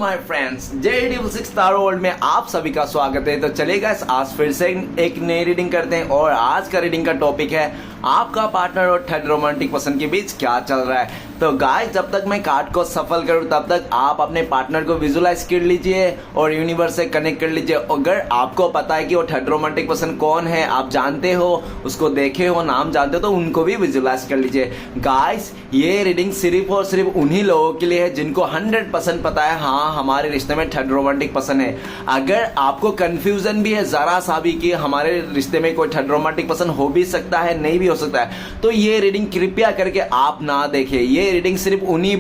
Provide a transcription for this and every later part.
My friends, JD66 taro world में आप सभी का स्वागत है। तो चलिए गाइस, आज फिर से एक नई रीडिंग करते हैं और आज का रीडिंग का टॉपिक है आपका पार्टनर और थर्ड रोमांटिक पर्सन के बीच क्या चल रहा है। तो गाइस, जब तक मैं कार्ड को सफल करूं तब तक आप अपने पार्टनर को विजुलाइज कर लीजिए और यूनिवर्स से कनेक्ट कर लीजिए। अगर आपको पता है कि वो थर्ड रोमांटिक पर्सन कौन है, आप जानते हो, उसको देखे हो, नाम जानते हो, तो उनको भी विजुलाइज कर लीजिए। गाइस, ये रीडिंग सिर्फ और सिर्फ उन्हीं लोगों के लिए है जिनको 100% पता है हाँ हमारे रिश्ते में थर्ड रोमांटिक पर्सन है। अगर आपको कंफ्यूजन भी है जरा सा भी कि हमारे रिश्ते में कोई थर्ड रोमांटिक पर्सन हो भी सकता है, नहीं भी हो सकता है, तो ये रीडिंग कृपया करके आप ना देखें। ये रीडिंग सिर्फ उन्हीं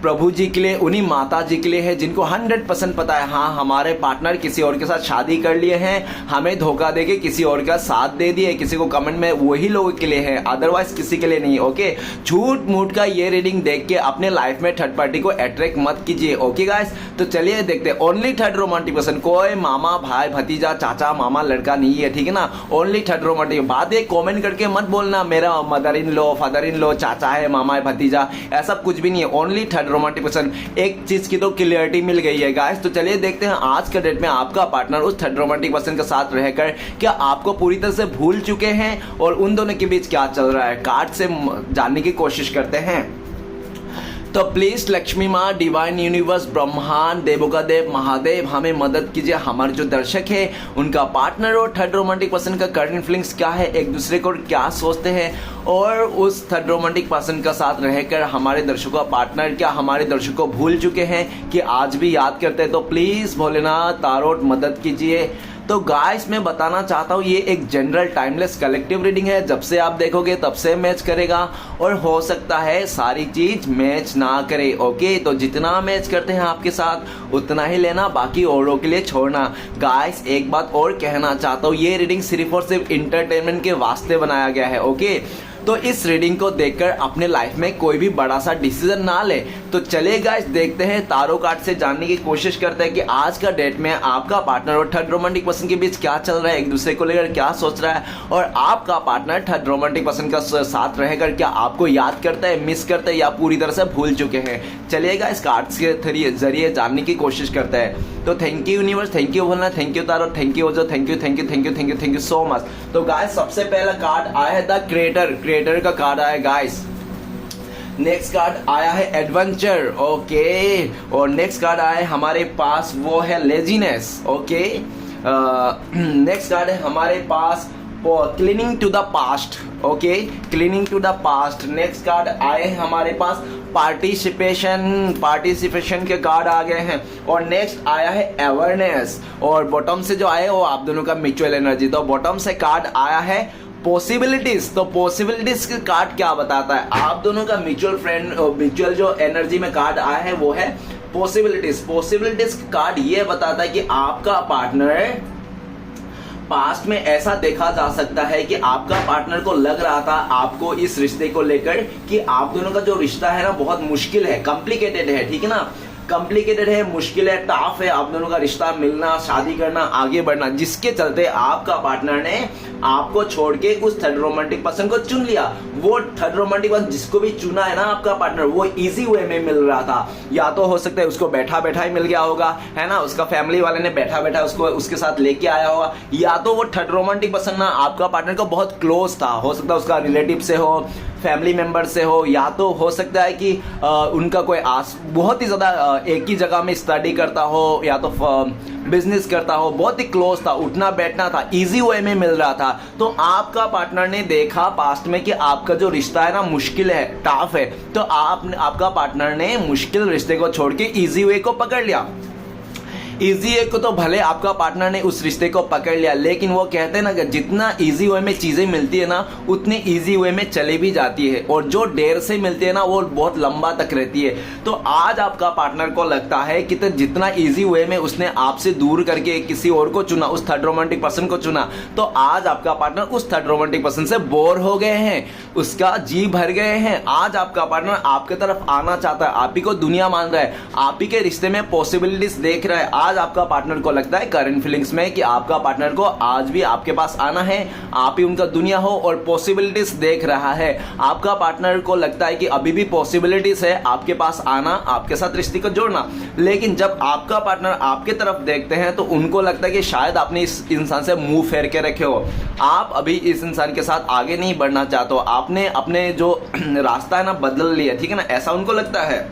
प्रभु जी के लिए, उन्हीं माता जी के लिए है जिनको 100% पता है हाँ हमारे पार्टनर किसी और के साथ शादी कर लिए हैं, हमें धोखा देके किसी और का साथ दे दिए, किसी को कमेंट में, वही लोगों के लिए है, अदरवाइज किसी के लिए नहीं। ओके, झूठ मूठ का ये रीडिंग देख के अपने लाइफ में थर्ड पार्टी को अट्रैक्ट मत कीजिए। ओके गाइस, तो चलिए देखते हैं। ओनली थर्ड रोमांटिक पर्सन, कोई मामा, भाई, भतीजा, चाचा, मामा, लड़का नहीं है, ठीक है ना। Only third romantic. बाद में कॉमेंट करके मत बोलना मेरा mother in law, father in law, चाचा है, मामा है, भतीजा, ऐसा कुछ भी नहीं है। Only third romantic person. एक चीज की तो क्लियरिटी मिल गई है गाइस। तो चलिए देखते हैं आज के डेट में आपका पार्टनर उस थर्ड रोमांटिक पर्सन के साथ रहकर क्या आपको पूरी तरह से भूल चुके हैं और उन दोनों के बीच क्या चल रहा है, कार्ड से जानने की कोशिश करते हैं। तो प्लीज लक्ष्मी माँ, डिवाइन यूनिवर्स, ब्रह्मांड, देवों का देव महादेव, हमें मदद कीजिए। हमारे जो दर्शक है उनका पार्टनर और थर्ड रोमांटिक पर्सन का करंट फीलिंग्स क्या है, एक दूसरे को क्या सोचते हैं, और उस थर्ड रोमांटिक पर्सन का साथ रहकर हमारे दर्शकों का पार्टनर क्या हमारे दर्शकों को भूल चुके हैं कि आज भी याद करते हैं। तो प्लीज भोलेनाथ तारोट मदद कीजिए। तो गाइस, मैं बताना चाहता हूँ ये एक जनरल टाइमलेस कलेक्टिव रीडिंग है। जब से आप देखोगे तब से मैच करेगा और हो सकता है सारी चीज मैच ना करे। ओके, तो जितना मैच करते हैं आपके साथ उतना ही लेना, बाकी औरों के लिए छोड़ना। गाइस, एक बात और कहना चाहता हूँ, ये रीडिंग सिर्फ और सिर्फ इंटरटेनमेंट के वास्ते बनाया गया है। ओके, तो इस रीडिंग को देखकर अपने लाइफ में कोई भी बड़ा सा डिसीजन ना ले। तो चलिए गाइस, देखते हैं, तारो कार्ड से जानने की कोशिश करते हैं कि आज का डेट में आपका पार्टनर और थर्ड रोमांटिक पर्सन के बीच क्या चल रहा है, एक दूसरे को लेकर क्या सोच रहा है, और आपका पार्टनर थर्ड रोमांटिक पर्सन का साथ रहकर क्या आपको याद करता है, मिस करता है, या पूरी तरह से भूल चुके हैं। चलिए गाइस, कार्ड्स के जरिए जानने की कोशिश करते हैं। तो thank you universe, thank you Bholenath, thank you tarot, thank you ओजो, thank you thank you thank you thank you thank you so much. तो गाइस, सबसे पहला कार्ड आया है द क्रिएटर का कार्ड आया गाइस। नेक्स्ट कार्ड आया है एडवेंचर। ओके, और नेक्स्ट कार्ड आया है हमारे पास वो है लेजीनेस। ओके, नेक्स्ट कार्ड है हमारे पास cleaning to the past. Okay, cleaning to the past. Next card आए हैं हमारे पास पार्टिसिपेशन के कार्ड आ गए हैं, और नेक्स्ट आया है अवेयरनेस, और बॉटम से जो आए वो आप दोनों का म्यूचुअल एनर्जी। तो बॉटम से कार्ड आया है पॉसिबिलिटीज। तो पॉसिबिलिटीज का कार्ड क्या बताता है, आप दोनों का म्यूचुअल जो एनर्जी में कार्ड आया है वो है पॉसिबिलिटीज कार्ड ये बताता है कि आपका पार्टनर पास्ट में ऐसा देखा जा सकता है कि आपका पार्टनर को लग रहा था आपको इस रिश्ते को लेकर कि आप दोनों का जो रिश्ता है ना बहुत मुश्किल है, कॉम्प्लिकेटेड है, ठीक है ना, कॉम्प्लिकेटेड है, मुश्किल है, टफ है आप दोनों का रिश्ता, मिलना, शादी करना, आगे बढ़ना, जिसके चलते आपका पार्टनर ने आपको छोड़ के उस थर्ड रोमांटिक पर्सन को चुन लिया। वो थर्ड रोमांटिक पर्सन जिसको भी चुना है ना आपका पार्टनर, वो इजी वे में मिल रहा था। या तो हो सकता है उसको बैठा बैठा ही मिल गया होगा, है ना, उसका फैमिली वाले ने बैठा बैठा उसको उसके साथ लेके आया होगा, या तो वो थर्ड रोमांटिक पर्सन ना आपका पार्टनर को बहुत क्लोज था, हो सकता है उसका रिलेटिव से हो, फैमिली मेंबर से हो, या तो हो सकता है कि उनका कोई बहुत ही ज्यादा एक ही जगह में स्टडी करता हो, या तो बिजनेस करता हो, बहुत ही क्लोज था, उठना बैठना था, इजी वे में मिल रहा था। तो आपका पार्टनर ने देखा पास्ट में कि आपका जो रिश्ता है ना मुश्किल है, टफ है, तो आपका पार्टनर ने मुश्किल रिश्ते को छोड़ के इजी वे को पकड़ लिया। इजी वे को तो भले आपका पार्टनर ने उस रिश्ते को पकड़ लिया, लेकिन वो कहते हैं ना कि जितना इजी वे में चीजें मिलती है ना उतनी इजी वे में चली भी जाती है, और जो देर से मिलती है ना वो बहुत लंबा तक रहती है। तो आज आपका पार्टनर को लगता है कि तो जितना इजी वे में उसने आपसे दूर करके किसी और को चुना, उस थर्ड रोमांटिक पर्सन को चुना, तो आज आपका पार्टनर उस थर्ड रोमांटिक पर्सन से बोर हो गए हैं, उसका जी भर गए हैं। आज आपका पार्टनर आपके तरफ आना चाहता है, आप ही को दुनिया मान रहा है, आप ही के रिश्ते में पॉसिबिलिटीज देख रहा है। आज आपका पार्टनर को लगता है करंट फीलिंग्स में कि आपका पार्टनर को आज भी आपके पास आना है, आप ही उनका दुनिया हो और पॉसिबिलिटीज देख रहा है। आपका पार्टनर को लगता है कि अभी भी पॉसिबिलिटीज है आपके पास आना, आपके साथ रिश्ते को जोड़ना। लेकिन जब आपका पार्टनर आपके तरफ देखते हैं तो उनको लगता है कि शायद आपने इस इंसान से मुंह फेर के रखे हो, आप अभी इस इंसान के साथ आगे नहीं बढ़ना चाहते हो, आपने अपने जो रास्ता है ना बदल लिया, ठीक है ना, ऐसा उनको लगता है।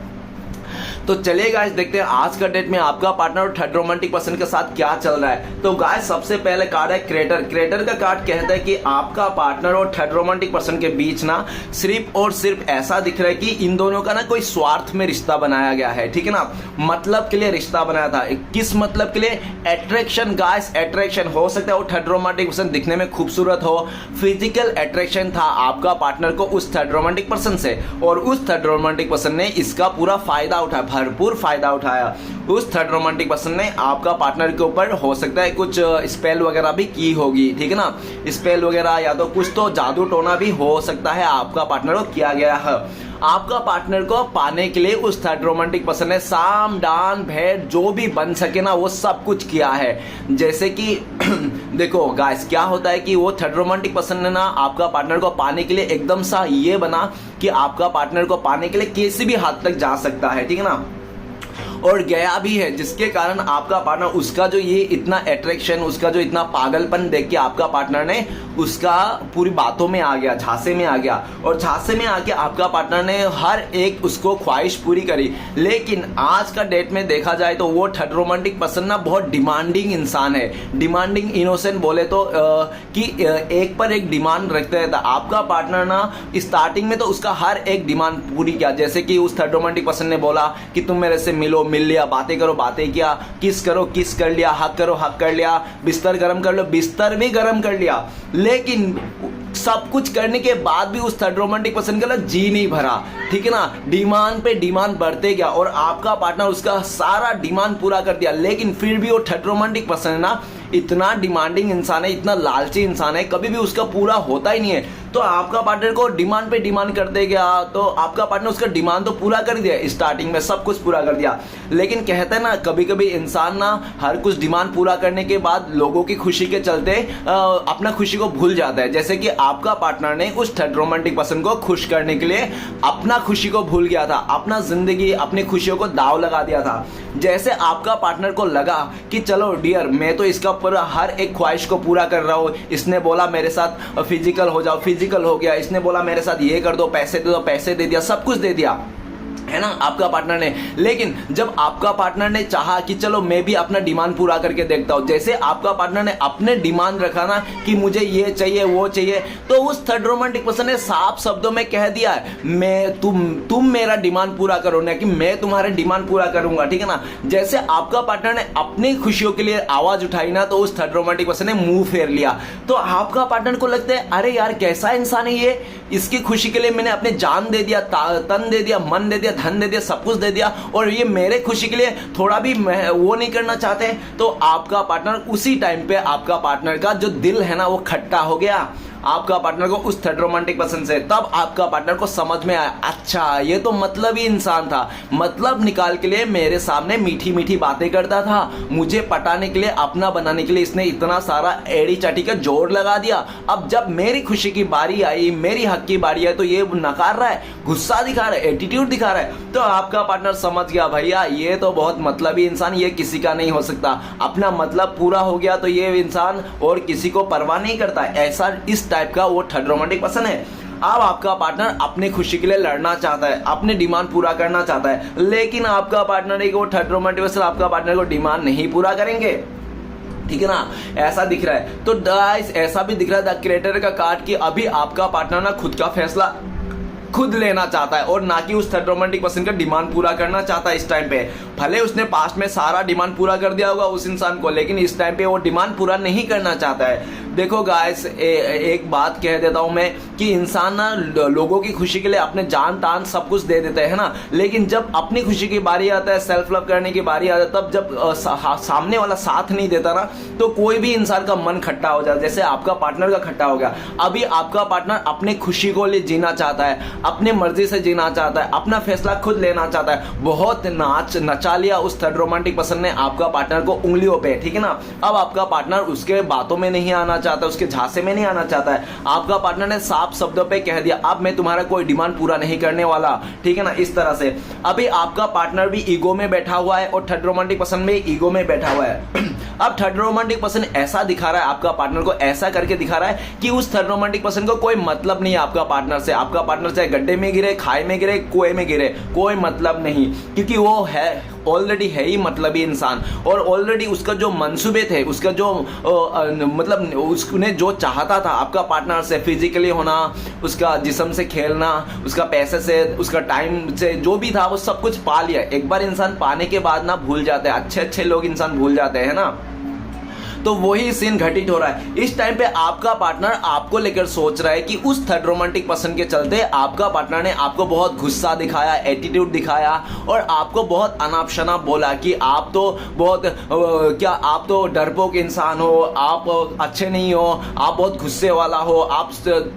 तो चलिए गाइस देखते हैं आज का डेट में आपका पार्टनर और थर्ड रोमांटिक पर्सन के साथ क्या चल रहा है। तो गाइस सबसे पहले कार्ड है क्रेटर। क्रेटर का कार्ड कहता है कि आपका पार्टनर और थर्ड रोमांटिक पर्सन के बीच ना सिर्फ और सिर्फ ऐसा दिख रहा है कि इन दोनों का ना कोई स्वार्थ में रिश्ता बनाया गया है, ठीक है ना, मतलब के लिए रिश्ता बनाया था। किस मतलब के लिए? Attraction guys, attraction. हो सकता है वो थर्ड रोमांटिक पर्सन दिखने में खूबसूरत हो, फिजिकल अट्रैक्शन था आपका पार्टनर को उस थर्ड रोमांटिक पर्सन से, और उस थर्ड रोमांटिक पर्सन ने इसका पूरा फायदा उठाया, भरपूर फायदा उठाया। उस थर्ड रोमांटिक पर्सन ने आपका पार्टनर के ऊपर हो सकता है कुछ स्पेल वगैरह भी की होगी, ठीक है ना, स्पेल वगैरह या तो कुछ तो जादू टोना भी हो सकता है आपका पार्टनर को किया गया है। आपका पार्टनर को पाने के लिए उस थर्ड रोमांटिक पर्सन ने साम दान भेंट जो भी बन सके ना वो सब कुछ किया है। जैसे कि देखो गाइस क्या होता है कि वो थर्ड रोमांटिक पर्सन ने ना आपका पार्टनर को पाने के लिए एकदम सा ये बना कि आपका पार्टनर को पाने के लिए किसी भी हद तक जा सकता है, ठीक है ना, और गया भी है, जिसके कारण आपका पार्टनर उसका जो ये इतना अट्रैक्शन, उसका जो इतना पागलपन देख के आपका पार्टनर ने उसका पूरी बातों में आ गया, झांसे में आ गया, और झांसे में आके आपका पार्टनर ने हर एक उसको ख्वाहिश पूरी करी। लेकिन आज का डेट में देखा जाए तो वो थर्ड रोमांटिक पर्सन ना बहुत डिमांडिंग इंसान है। डिमांडिंग इनोसेंट बोले तो कि एक पर एक डिमांड रखते रहता। आपका पार्टनर ना स्टार्टिंग में तो उसका हर एक डिमांड पूरी किया, जैसे कि उस थर्ड रोमांटिक पर्सन ने बोला कि तुम मेरे से मिलो, मिल लिया, बातें करो, बातें किया, किस करो, किस कर लिया, हक करो, हक कर लिया, बिस्तर गर्म कर लो, बिस्तर भी गर्म कर लिया। लेकिन सब कुछ करने के बाद भी उस थर्ड रोमांटिक पर्सन का जी नहीं भरा, ठीक है ना, डिमांड पे डिमांड बढ़ते गया और आपका पार्टनर उसका सारा डिमांड पूरा कर दिया। लेकिन फिर भी वो थर्ड रोमांटिक पर्सन है ना इतना डिमांडिंग इंसान है, इतना लालची इंसान है, कभी भी उसका पूरा होता ही नहीं है। तो आपका पार्टनर को डिमांड पे डिमांड करते गया, तो आपका पार्टनर उसका डिमांड तो पूरा कर दिया, स्टार्टिंग में सब कुछ पूरा कर दिया। लेकिन कहते हैं ना कभी कभी इंसान ना हर कुछ डिमांड पूरा करने के बाद लोगों की खुशी के चलते अपना खुशी को भूल जाता है। जैसे कि आपका पार्टनर ने उस थर्ड रोमांटिक पर्सन को खुश करने के लिए अपना खुशी को भूल गया था, अपना जिंदगी, अपनी खुशियों को दाव लगा दिया था। जैसे आपका पार्टनर को लगा कि चलो डियर मैं तो इसका पूरा हर एक ख्वाहिश को पूरा कर रहा हूँ, इसने बोला मेरे साथ फिजिकल हो जाओ, फिजिकल हो गया, इसने बोला मेरे साथ ये कर दो, पैसे दे दो, पैसे दे दिया, सब कुछ दे दिया है ना आपका पार्टनर ने। लेकिन जब आपका पार्टनर ने चाहा कि चलो मैं भी अपना डिमांड पूरा करके देखता हूं, जैसे आपका पार्टनर ने अपने डिमांड रखा ना कि मुझे ये चाहिए वो चाहिए, तो उस थर्ड रोमांटिक पर्सन ने साफ शब्दों में कह दिया मैं तुम मेरा डिमांड पूरा करो ना कि मैं तुम्हारे डिमांड पूरा करूंगा, ठीक है ना। जैसे आपका पार्टनर ने अपनी खुशियों के लिए आवाज उठाई ना तो उस थर्ड रोमांटिक पर्सन ने मुंह फेर लिया। तो आपका पार्टनर को लगता है अरे यार कैसा इंसान है ये, इसकी खुशी के लिए मैंने अपने जान दे दिया, तन दे दिया, मन दे दिया, धन दे दिया, सब कुछ दे दिया, और ये मेरे खुशी के लिए थोड़ा भी वो नहीं करना चाहते। तो आपका पार्टनर उसी टाइम पे आपका पार्टनर का जो दिल है ना वो खट्टा हो गया आपका पार्टनर को उस थर्ड रोमांटिक पर्सन से। तब आपका पार्टनर को समझ में आया अच्छा ये तो मतलब ही इंसान था, मतलब निकाल के लिए मेरे सामने मीठी मीठी बातें करता था, मुझे पटाने के लिए, अपना बनाने के लिए इसने इतना सारा एड़ी चाटी का जोर लगा दिया। अब जब मेरी खुशी की बारी आई, मेरी हक की बारी आई तो ये नकार रहा है, गुस्सा दिखा रहा है, एटीट्यूड दिखा रहा है। तो आपका पार्टनर समझ गया भैया ये तो बहुत मतलबी इंसान, ये किसी का नहीं हो सकता, अपना मतलब पूरा हो गया तो ये इंसान और किसी को परवाह नहीं करता। ऐसा इस टाइप का वो थर्ड रोमांटिक पर्सन है। अब आपका पार्टनर अपनी खुशी के लिए लड़ना चाहता है, अपने डिमांड पूरा करना चाहता है, लेकिन आपका पार्टनर एक वो थर्ड रोमांटिक पर्सन आपका पार्टनर को डिमांड नहीं पूरा करेंगे, ठीक है ना, ऐसा दिख रहा है। तो गाइस ऐसा भी दिख रहा है द क्रिएटर का कार्ड कि अभी आपका पार्टनर ना खुद का फैसला खुद लेना चाहता है और ना कि उस थर्ड रोमांटिक पर्सन का डिमांड पूरा करना चाहता है इस टाइम पे। भले उसने पास्ट में सारा डिमांड पूरा कर दिया होगा उस इंसान को, लेकिन इस टाइम पे वो डिमांड पूरा नहीं करना चाहता है। देखो गाइस, एक बात कह देता हूं मैं कि इंसान ना लोगों की खुशी के लिए अपने जान तान सब कुछ दे देते हैं ना, लेकिन जब अपनी खुशी की बारी आता है, सेल्फ लव करने की बारी आता है, तब जब सामने वाला साथ नहीं देता ना, तो कोई भी इंसान का मन खट्टा हो जाता है। जैसे आपका पार्टनर का खट्टा हो गया। अभी आपका पार्टनर अपने खुशी को लिए जीना चाहता है, अपने मर्जी से जीना चाहता है, अपना फैसला खुद लेना चाहता है, बहुत नचा लिया उस थर्ड रोमांटिक पर्सन ने आपका पार्टनर को उंगलियों पे, ठीक है ना। अब आपका पार्टनर उसके बातों में नहीं आना चाहता, उसके झांसे में नहीं आना चाहता है। आपका पार्टनर ने साफ शब्दों पे कह दिया, अब मैं तुम्हारा कोई डिमांड पूरा नहीं करने वाला, ठीक है ना, इस तरह से। अभी आपका पार्टनर भी ईगो में बैठा हुआ है और थर्ड रोमांटिक पर्सन भी ईगो में बैठा हुआ है। अब थर्ड रोमांटिक पर्सन ऐसा दिखा रहा है, आपका पार्टनर को ऐसा करके दिखा रहा है कि उस थर्ड रोमांटिक पर्सन को कोई मतलब नहीं है आपका पार्टनर से। आपका पार्टनर चाहे गड्ढे में गिरे, खाई में गिरे, कुएं में गिरे, कोई मतलब नहीं, क्योंकि वो है ऑलरेडी है ही मतलबी इंसान। और ऑलरेडी उसका जो मंसूबे थे, उसका जो मतलब उसने जो चाहता था आपका पार्टनर से, फिजिकली होना, उसका जिस्म से खेलना, उसका पैसे से, उसका टाइम से, जो भी था वो सब कुछ पा लिया। एक बार इंसान पाने के बाद ना भूल जाते हैं, अच्छे अच्छे लोग इंसान भूल जाते हैं ना। तो वही सीन घटित हो रहा है। इस टाइम पे आपका पार्टनर आपको लेकर सोच रहा है कि उस थर्ड रोमांटिक पर्सन के चलते आपका पार्टनर ने आपको बहुत गुस्सा दिखाया, एटीट्यूड दिखाया और आपको बहुत अनाप शनाप बोला कि आप तो बहुत क्या आप तो डरपोक इंसान हो, आप अच्छे नहीं हो, आप बहुत गुस्से वाला हो, आप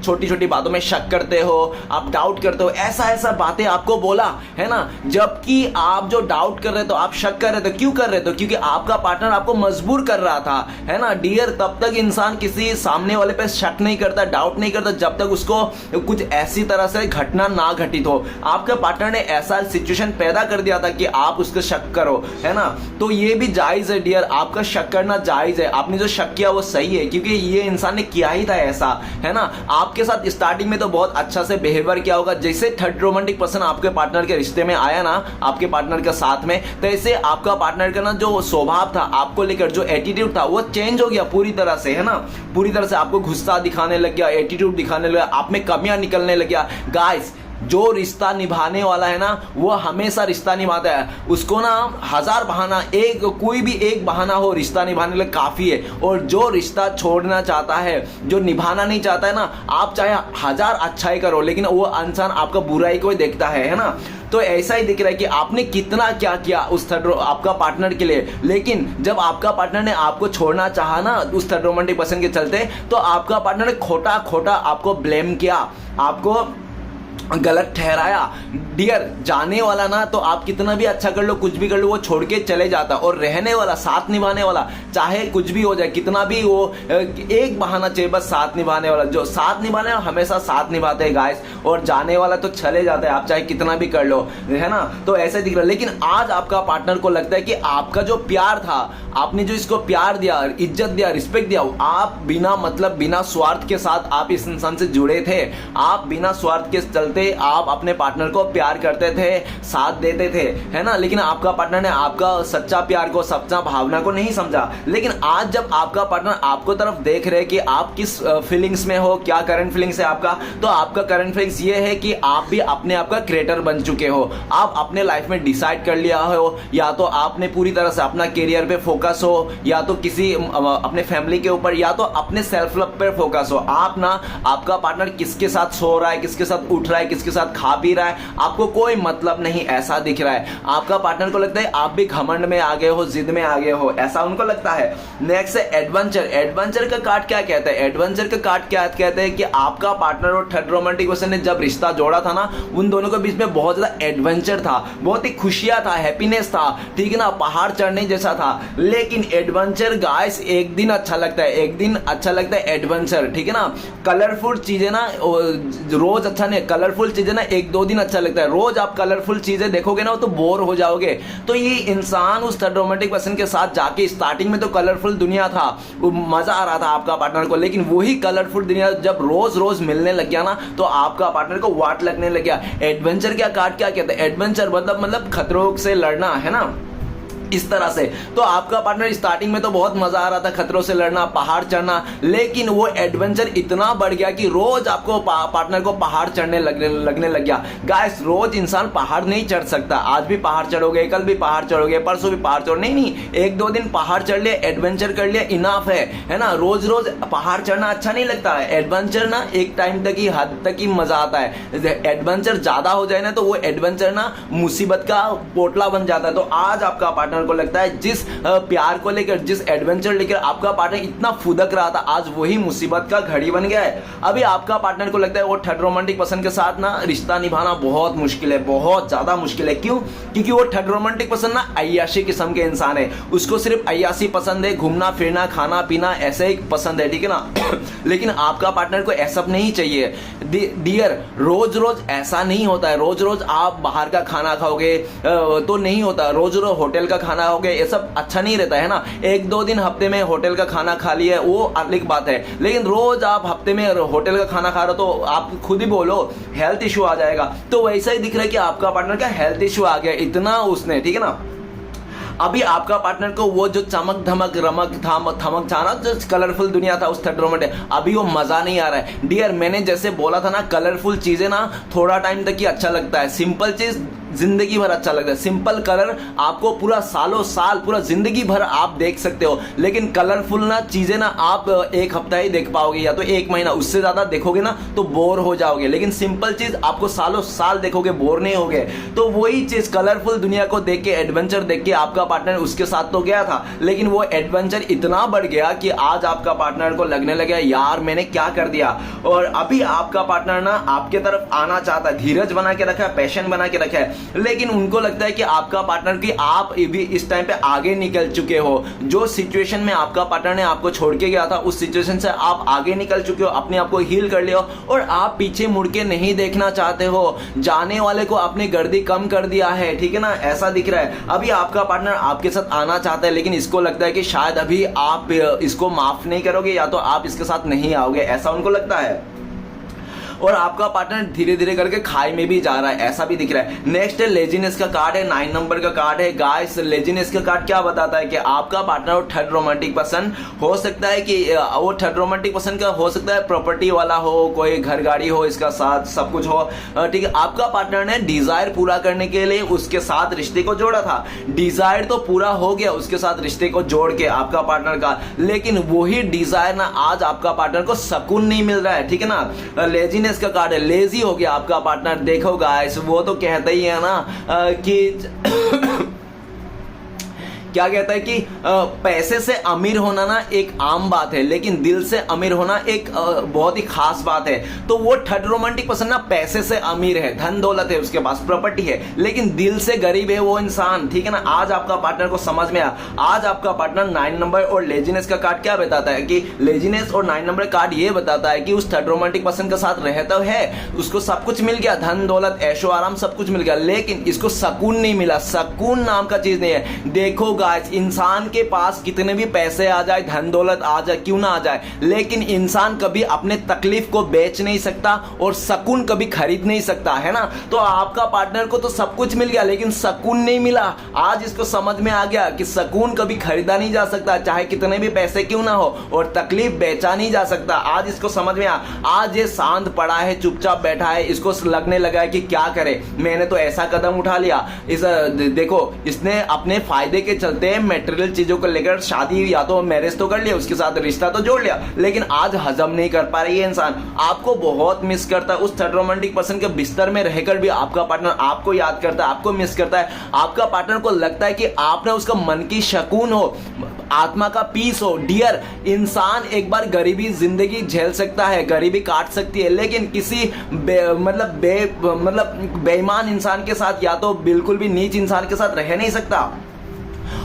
छोटी छोटी बातों में शक करते हो, आप डाउट करते हो, ऐसा ऐसा बातें आपको बोला है ना। जबकि आप जो डाउट कर रहे थे, आप शक कर रहे थे, क्यों कर रहे थे? क्योंकि आपका पार्टनर आपको मजबूर कर रहा था, है ना डियर। तब तक इंसान किसी सामने वाले पे शक नहीं करता, डाउट नहीं करता, जब तक उसको कुछ ऐसी तरह से घटना ना घटित हो। आपके पार्टनर ने ऐसा सिचुएशन पैदा कर दिया था कि आप उसको शक करो, है ना। तो ये भी जायज है डियर, आपका शक करना जायज है। आपने जो शक किया वो सही है, क्योंकि ये इंसान ने किया ही था ऐसा, है ना। आपके साथ स्टार्टिंग में तो बहुत अच्छा से बिहेवियर किया होगा। जैसे थर्ड रोमांटिक पर्सन आपके पार्टनर के रिश्ते में आया ना, आपके पार्टनर के साथ में, तो ऐसे आपका पार्टनर का ना जो स्वभाव था, आपको लेकर जो एटीट्यूड था, वो चेंज हो गया पूरी तरह से, है ना। पूरी तरह से आपको गुस्सा दिखाने लग गया, एटीट्यूड दिखाने लगा, आप में कमियां निकलने लग गया। गाइस, जो रिश्ता निभाने वाला है ना, वो हमेशा रिश्ता निभाता है। उसको ना हजार बहाना, कोई भी एक बहाना हो रिश्ता निभाने के लिए काफी है। और जो रिश्ता छोड़ना चाहता है, जो निभाना नहीं चाहता है ना, आप चाहे हजार अच्छाई करो, लेकिन वो इंसान आपका बुराई को ही देखता है ना। तो ऐसा ही दिख रहा है कि आपने कितना क्या किया उस आपका पार्टनर के लिए, लेकिन जब आपका पार्टनर ने आपको छोड़ना चाहा ना उस थर्ड रोमांटिक पर्सन के चलते, तो आपका पार्टनर ने खोटा खोटा आपको ब्लेम किया, आपको गलत ठहराया। डियर, जाने वाला ना तो आप कितना भी अच्छा कर लो, कुछ भी कर लो, वो छोड़ के चले जाता। और रहने वाला, साथ निभाने वाला, चाहे कुछ भी हो जाए, कितना भी वो एक बहाना चाहिए, बस साथ निभाने वाला, जो साथ निभाने वाला हमेशा साथ निभाते हैं गाइस। और जाने वाला तो चले जाता है, आप चाहे कितना भी कर लो, है ना। तो ऐसे दिख रहा है। लेकिन आज आपका पार्टनर को लगता है कि आपका जो प्यार था, आपने जो इसको प्यार दिया, इज्जत दिया, रिस्पेक्ट दिया, आप बिना मतलब बिना स्वार्थ के साथ आप इस इंसान से जुड़े थे। आप बिना स्वार्थ के चलते आप अपने पार्टनर को प्यार करते थे, साथ देते थे, है ना। लेकिन आपका पार्टनर ने आपका सच्चा प्यार को, सच्चा भावना को नहीं समझा। लेकिन आज जब आपका पार्टनर आपको तरफ देख रहे कि आप किस फीलिंग्स में हो, क्या करंट फीलिंग्स है आपका, तो आपका करंट फीलिंग्स ये है कि आप भी अपने आप का क्रिएटर बन चुके हो। आप अपने लाइफ में डिसाइड कर लिया हो, या तो आपने पूरी तरह से अपना करियर पे फोकस हो, या तो किसी अपने फैमिली के ऊपर, या तो अपने सेल्फ लव पे फोकस हो। आप ना, आपका पार्टनर किसके साथ सो रहा है, किसके साथ उठ रहा है, किसके साथ खा पी रहा है, आपको कोई मतलब नहीं, ऐसा दिख रहा है। आपका पार्टनर को लगता है आप भी घमंड में आ गए हो, जिद में आ गए हो, ऐसा उनको लगता है। नेक्स्ट है एडवेंचर। एडवेंचर का कार्ड क्या कहता है? एडवेंचर का कार्ड क्या कहते हैं कि आपका पार्टनर और थर्ड रोमांटिक पर्सन ने जब रिश्ता जोड़ा था ना, उन दोनों के बीच में बहुत ज्यादा एडवेंचर था, बहुत ही खुशियां था, हैप्पीनेस था, ठीक है ना, पहाड़ चढ़ने जैसा था। लेकिन एडवेंचर गाइस एक दिन अच्छा लगता है, एक दिन अच्छा लगता है एडवेंचर, ठीक है ना। कलरफुल चीजें ना रोज अच्छा नहीं, कलरफुल चीजें ना एक दो दिन अच्छा लगता है। रोज आप कलरफुल चीजें देखोगे ना तो बोर हो जाओगे। तो ये इंसान उस थर्ड रोमांटिक पर्सन के साथ जाके, स्टार्टिंग में तो कलरफुल दुनिया था, वो मजा आ रहा था आपका पार्टनर को, लेकिन वही कलरफुल दुनिया जब रोज रोज मिलने लग गया ना, तो आपका पार्टनर को वाट लगने लग गया। एडवेंचर क्या कार्ड क्या कहता है? एडवेंचर मतलब खतरों से लड़ना, है ना। इस तरह से। तो आपका पार्टनर स्टार्टिंग में तो बहुत मजा आ रहा था, खतरों से लड़ना, पहाड़ चढ़ना, लेकिन वो एडवेंचर इतना बढ़ गया कि रोज आपको पार्टनर को पहाड़ चढ़ने लगने लग गया। गाइस, रोज इंसान पहाड़ नहीं चढ़ सकता। आज भी पहाड़ चढ़ोगे, कल भी पहाड़ चढ़ोगे, परसों भी पहाड़ चढ़ो, नहीं, एक दो दिन पहाड़ चढ़ लिया, एडवेंचर कर लिया, इनाफ है ना। रोज रोज पहाड़ चढ़ना अच्छा नहीं लगता है। एडवेंचर ना एक टाइम तक ही, हद तक ही मजा आता है। एडवेंचर ज्यादा हो जाए ना तो वो एडवेंचर ना मुसीबत का पोटला बन जाता है। तो आज आपका पार्टनर को लगता है जिस प्यार को लेकर, जिस एडवेंचर लेकर आपका पार्टनर इतना फुदक रहा था, आज वही मुसीबत का घड़ी बन गया है। अभी आपका पार्टनर को लगता है वो थर्ड रोमांटिक पर्सन के साथ ना रिश्ता निभाना बहुत मुश्किल है, बहुत ज्यादा मुश्किल है। क्यों? क्योंकि वो थर्ड रोमांटिक पर्सन ना अय्याशी किस्म के इंसान है। उसको सिर्फ अय्याशी पसंद है, घूमना फिरना, खाना पीना ऐसे ही पसंद है, ठीक है ना। लेकिन आपका पार्टनर को ऐसा नहीं चाहिए डियर। रोज रोज ऐसा नहीं होता है। रोज रोज आप बाहर का खाना खाओगे तो नहीं होता, रोज रोज होटल का खाना खाओगे, ये सब अच्छा नहीं रहता है ना। एक दो दिन हफ्ते में होटल का खाना खा लिया वो अलग बात है, लेकिन रोज आप हफ्ते में होटल का खाना खा रहे हो तो आप खुद ही बोलो हेल्थ इश्यू आ जाएगा। तो वैसा ही दिख रहा है कि आपका पार्टनर का हेल्थ इश्यू आ गया इतना उसने, ठीक है ना। अभी आपका पार्टनर को वो जो चमक धमक रमक थमक था ना, जो कलरफुल दुनिया था उस थर्ड रोमांटिक, अभी वो मजा नहीं आ रहा है डियर। मैंने जैसे बोला था ना, कलरफुल चीजें ना थोड़ा टाइम तक ही अच्छा लगता है, सिंपल चीज जिंदगी भर अच्छा लगता है। सिंपल कलर आपको पूरा सालों साल, पूरा जिंदगी भर आप देख सकते हो, लेकिन कलरफुल ना चीजें ना आप एक हफ्ता ही देख पाओगे या तो एक महीना, उससे ज्यादा देखोगे ना तो बोर हो जाओगे। लेकिन सिंपल चीज आपको सालों साल देखोगे, बोर नहीं होगे। तो वही चीज कलरफुल दुनिया को देख के, एडवेंचर देख के आपका पार्टनर उसके साथ तो गया था, लेकिन वो एडवेंचर इतना बढ़ गया कि आज आपका पार्टनर को लगने लगा यार मैंने क्या कर दिया। और अभी आपका पार्टनर ना आपके तरफ आना चाहता है, धीरज बना के रखा है, पैशन बना के रखा है, लेकिन उनको लगता है कि आपका पार्टनर की आप भी इस टाइम पे आगे निकल चुके हो। जो सिचुएशन में आपका पार्टनर ने आपको छोड़ के गया था, उस सिचुएशन से आप आगे निकल चुके हो, अपने आप को हील कर लिया हो और आप पीछे मुड़ के नहीं देखना चाहते हो। जाने वाले को आपने गर्दी कम कर दिया है, ठीक है ना, ऐसा दिख रहा है। अभी आपका पार्टनर आपके साथ आना चाहता है, लेकिन इसको लगता है कि शायद अभी आप इसको माफ नहीं करोगे या तो आप इसके साथ नहीं आओगे, ऐसा उनको लगता है। और आपका पार्टनर धीरे धीरे करके खाई में भी जा रहा है, ऐसा भी दिख रहा है। नेक्स्ट है लेजीनेस का कार्ड है, 9 नंबर का कार्ड है। गाइस, लेजीनेस का कार्ड क्या बताता है कि आपका पार्टनर और थर्ड रोमांटिक पर्सन हो सकता है कि वो थर्ड रोमांटिक पर्सन का हो सकता है प्रॉपर्टी वाला हो, कोई घर गाड़ी हो, इसका साथ सब कुछ हो, ठीक है। आपका पार्टनर ने डिजायर पूरा करने के लिए उसके साथ रिश्ते को जोड़ा था, डिजायर तो पूरा हो गया उसके साथ रिश्ते को जोड़ के आपका पार्टनर का, लेकिन वही डिजायर ना आज आपका पार्टनर को सुकून नहीं मिल रहा है, ठीक है ना। लेजीनेस का कार्ड है, लेजी हो गया आपका पार्टनर। देखो गाइस, वो तो कहते ही है ना कि क्या कहता है कि पैसे से अमीर होना ना एक आम बात है, लेकिन दिल से अमीर होना एक बहुत ही खास बात है। तो वो थर्ड रोमांटिक पर्सन ना पैसे से अमीर है, धन दौलत है उसके पास, प्रॉपर्टी है, लेकिन दिल से गरीब है वो इंसान, ठीक है ना। आज आपका पार्टनर को समझ में आया। आज आपका पार्टनर 9 नंबर और लेजीनेस का कार्ड क्या बताता है कि लेजीनेस और 9 नंबर कार्ड ये बताता है कि उस थर्ड रोमांटिक पर्सन के साथ रहता है, उसको सब कुछ मिल गया, धन दौलत ऐशो आराम सब कुछ मिल गया, लेकिन इसको सुकून नहीं मिला। सुकून नाम का चीज नहीं है। देखो गाइस, इंसान के पास कितने भी पैसे आ जाए, धन दौलत आ जाए, क्यों ना आ जाए, लेकिन इंसान कभी अपने तकलीफ को बेच नहीं सकता और सुकून कभी खरीद नहीं सकता, है ना। तो आपका पार्टनर को तो सब कुछ मिल गया, लेकिन सुकून नहीं मिला। आज इसको समझ में आ गया कि सुकून कभी खरीदा नहीं जा सकता, चाहे कितने भी पैसे क्यों ना हो, और तकलीफ बेचा नहीं जा सकता। आज इसको समझ में आ। आज ये शांत पड़ा है, चुपचाप बैठा है, इसको लगने लगा है कि क्या करे, मैंने तो ऐसा कदम उठा लिया। देखो, इसने अपने फायदे के चलते मटेरियल चीजों को लेकर शादी या तो मैरिज तो कर लिया, उसके साथ रिश्ता तो जोड़ लिया, लेकिन आज हजम नहीं कर पा रही है इंसान। आपको बहुत मिस करता है। उस थर्ड रोमांटिक पर्सन के बिस्तर में रहकर भी आपका पार्टनर आपको याद करता है, आपको मिस करता है। आपका पार्टनर को लगता है कि आपने उसका मन की सुकून हो, आत्मा का पीस हो। डियर, इंसान एक बार गरीबी जिंदगी झेल सकता है, गरीबी काट सकती है, लेकिन किसी बेईमान इंसान के साथ या तो बिल्कुल भी नीच इंसान के साथ रह नहीं सकता।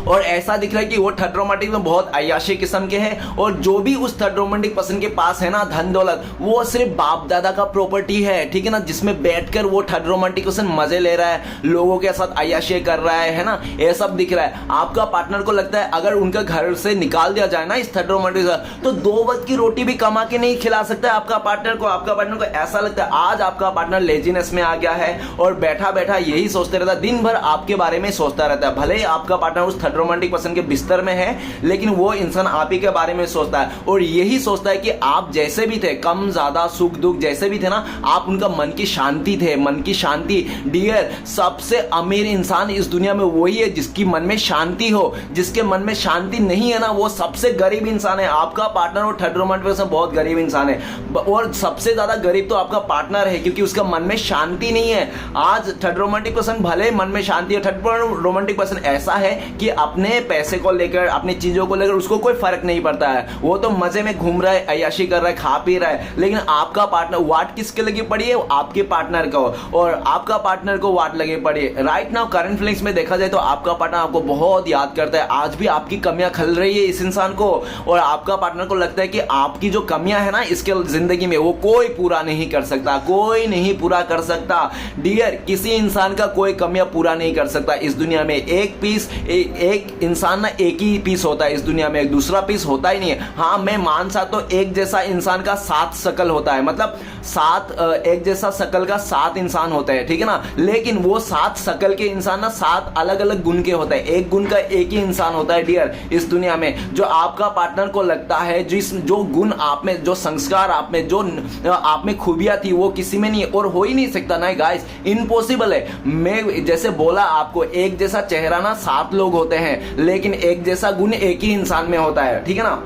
और ऐसा दिख रहा है कि वो थर्ड रोमांटिक में बहुत अय्याशी किस्म के हैं, और जो भी उस थर्ड रोमांटिक पर्सन के पास है ना धन दौलत, वो सिर्फ बाप दादा का प्रॉपर्टी है, ठीक है ना, जिसमें बैठकर वो थर्ड रोमांटिक पर्सन मजे ले रहा है, लोगों के साथ अय्याशी कर रहा है ना, ये सब दिख रहा है। आपका पार्टनर को लगता है अगर उनका घर से निकाल दिया जाए ना इस थर्ड रोमांटिक तो 2 वक्त की रोटी भी कमा के नहीं खिला सकता है आपका पार्टनर को। आपका पार्टनर को ऐसा लगता है। आज आपका पार्टनर लेजीनेस में आ गया है और बैठा बैठा यही सोचते रहता है, दिन भर आपके बारे में सोचता रहता है। भले ही आपका पार्टनर उस थर्ड थर्ड रोमांटिक पर्सन के बिस्तर में है, लेकिन वो इंसान आप ही के बारे में सोचता है और यही सोचता है कि आप जैसे भी थे, कम ज्यादा सुख दुख जैसे भी थे ना, आप उनका मन की शांति थे, मन की शांति। डियर, सबसे अमीर इंसान इस दुनिया में वही है जिसकी मन में शांति हो। जिसके मन में शांति नहीं है ना, वो सबसे गरीब इंसान है। आपका पार्टनर और थर्ड रोमांटिक पर्सन बहुत गरीब इंसान है और सबसे ज्यादा गरीब तो आपका पार्टनर है, क्योंकि उसका मन में शांति नहीं है। आज थर्ड रोमांटिक पर्सन भले मन में शांति है, थर्ड रोमांटिक पर्सन ऐसा है कि अपने पैसे को लेकर, अपनी चीजों को लेकर उसको कोई फर्क नहीं पड़ता है, वो तो मजे में घूम रहा है, अय्याशी कर रहा है, खा पी रहा है। लेकिन आपका पार्टनर वाट किसके लगी पड़ी है? आपके पार्टनर को, और आपका पार्टनर को वाट लगी पड़ी है। राइट नाउ करंट फीलिंग्स में देखा जाए तो आपका पार्टनर आपको बहुत याद करता है, आज भी आपकी कमियां खल रही है इस इंसान को, और आपका पार्टनर को लगता है कि आपकी जो कमियां है ना इसके जिंदगी में, वो कोई पूरा नहीं कर सकता, कोई नहीं पूरा कर सकता। डियर, किसी इंसान का कोई कमियां पूरा नहीं कर सकता इस दुनिया में। एक पीस, एक इंसान ना एक ही पीस होता है इस दुनिया में, एक दूसरा पीस होता ही नहीं है। हाँ, मैं मान सकता हूं एक जैसा इंसान का 7 शकल होता है, मतलब 7 एक जैसा शकल का 7 इंसान होता है, ठीक है ना, लेकिन वो 7 शकल के इंसान ना 7 अलग अलग गुण के होते हैं, एक गुण का एक ही इंसान होता है। डियर, इस दुनिया में जो आपका पार्टनर को लगता है, जो गुण आप में, जो संस्कार आप में, जो आप में खूबियां थी, वो किसी में नहीं है और हो ही नहीं सकता ना गाइस, इम्पॉसिबल है। मैं जैसे बोला आपको, एक जैसा चेहरा ना 7 लोग होते हैं, लेकिन एक जैसा गुण एक ही इंसान में होता है, ठीक है ना।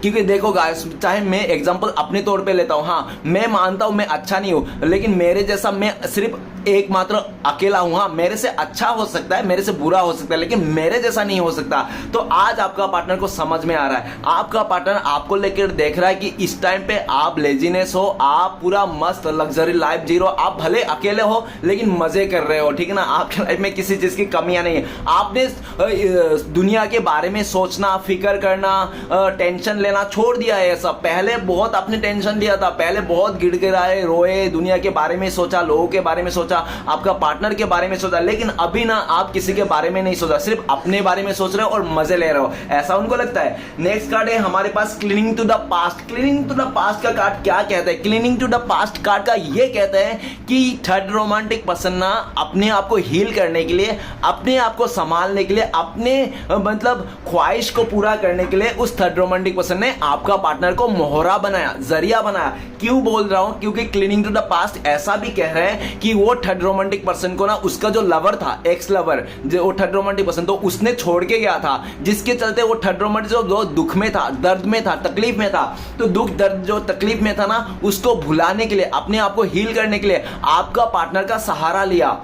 क्योंकि देखो गाइस, चाहे मैं एग्जांपल अपने तौर पे लेता हूं, हाँ मैं मानता हूं मैं अच्छा नहीं हूं, लेकिन मेरे जैसा मैं सिर्फ एकमात्र अकेला हूं। हाँ, मेरे से अच्छा हो सकता है, मेरे से बुरा हो सकता है, लेकिन मेरे जैसा नहीं हो सकता। तो आज आपका पार्टनर को समझ में आ रहा है, आपका पार्टनर आपको लेकर देख रहा है कि इस टाइम पे आप लेजीनेस हो, आप पूरा मस्त लग्जरी लाइफ जी रहे हो, आप भले अकेले हो लेकिन मजे कर रहे हो, ठीक है ना, आपके लाइफ में किसी चीज की कमियां नहीं है। आपने दुनिया के बारे में सोचना, फिक्र करना, टेंशन लेना छोड़ दिया है। सब पहले बहुत आपने टेंशन लिया था, पहले बहुत गिड़गिड़ाए, रोए, दुनिया के बारे में सोचा, लोगों के बारे में सोचा, आपका पार्टनर के बारे में सोचा, लेकिन अभी ना आप किसी के बारे में नहीं सोचा, सिर्फ अपने बारे में सोच रहे हो और मजे ले रहे हो, ऐसा उनको लगता है। नेक्स्ट कार्ड है हमारे पास cleaning to the past. Cleaning to the past का कार्ड क्या कहता है? Cleaning to the past card का ये कहता है कि थर्ड रोमांटिक पर्सन ना अपने आप को हील करने के लिए, अपने आप को संभालने के लिए, अपने मतलब ख्वाहिश को पूरा करने के लिए उस थर्ड रोमांटिक पर्सन ने आपका पार्टनर को मोहरा बनाया, जरिया बनाया। क्यों बोल रहा हूं? क्योंकि क्लीनिंग टू द पास्ट ऐसा भी कह रहे हैं कि वो थर्ड रोमांटिक पर्सन को ना उसका जो लवर था, एक्स लवर, जो वो थर्ड रोमांटिक पर्सन, तो उसने छोड़ के गया था, जिसके चलते वो थर्ड रोमांटिक जो दुख में था, दर्द में था, तकलीफ में था, तो दुख दर्द जो तकलीफ में था ना, उसको भुलाने के लिए, अपने आप को हील करने के लिए आपका पार्टनर का सहारा लिया।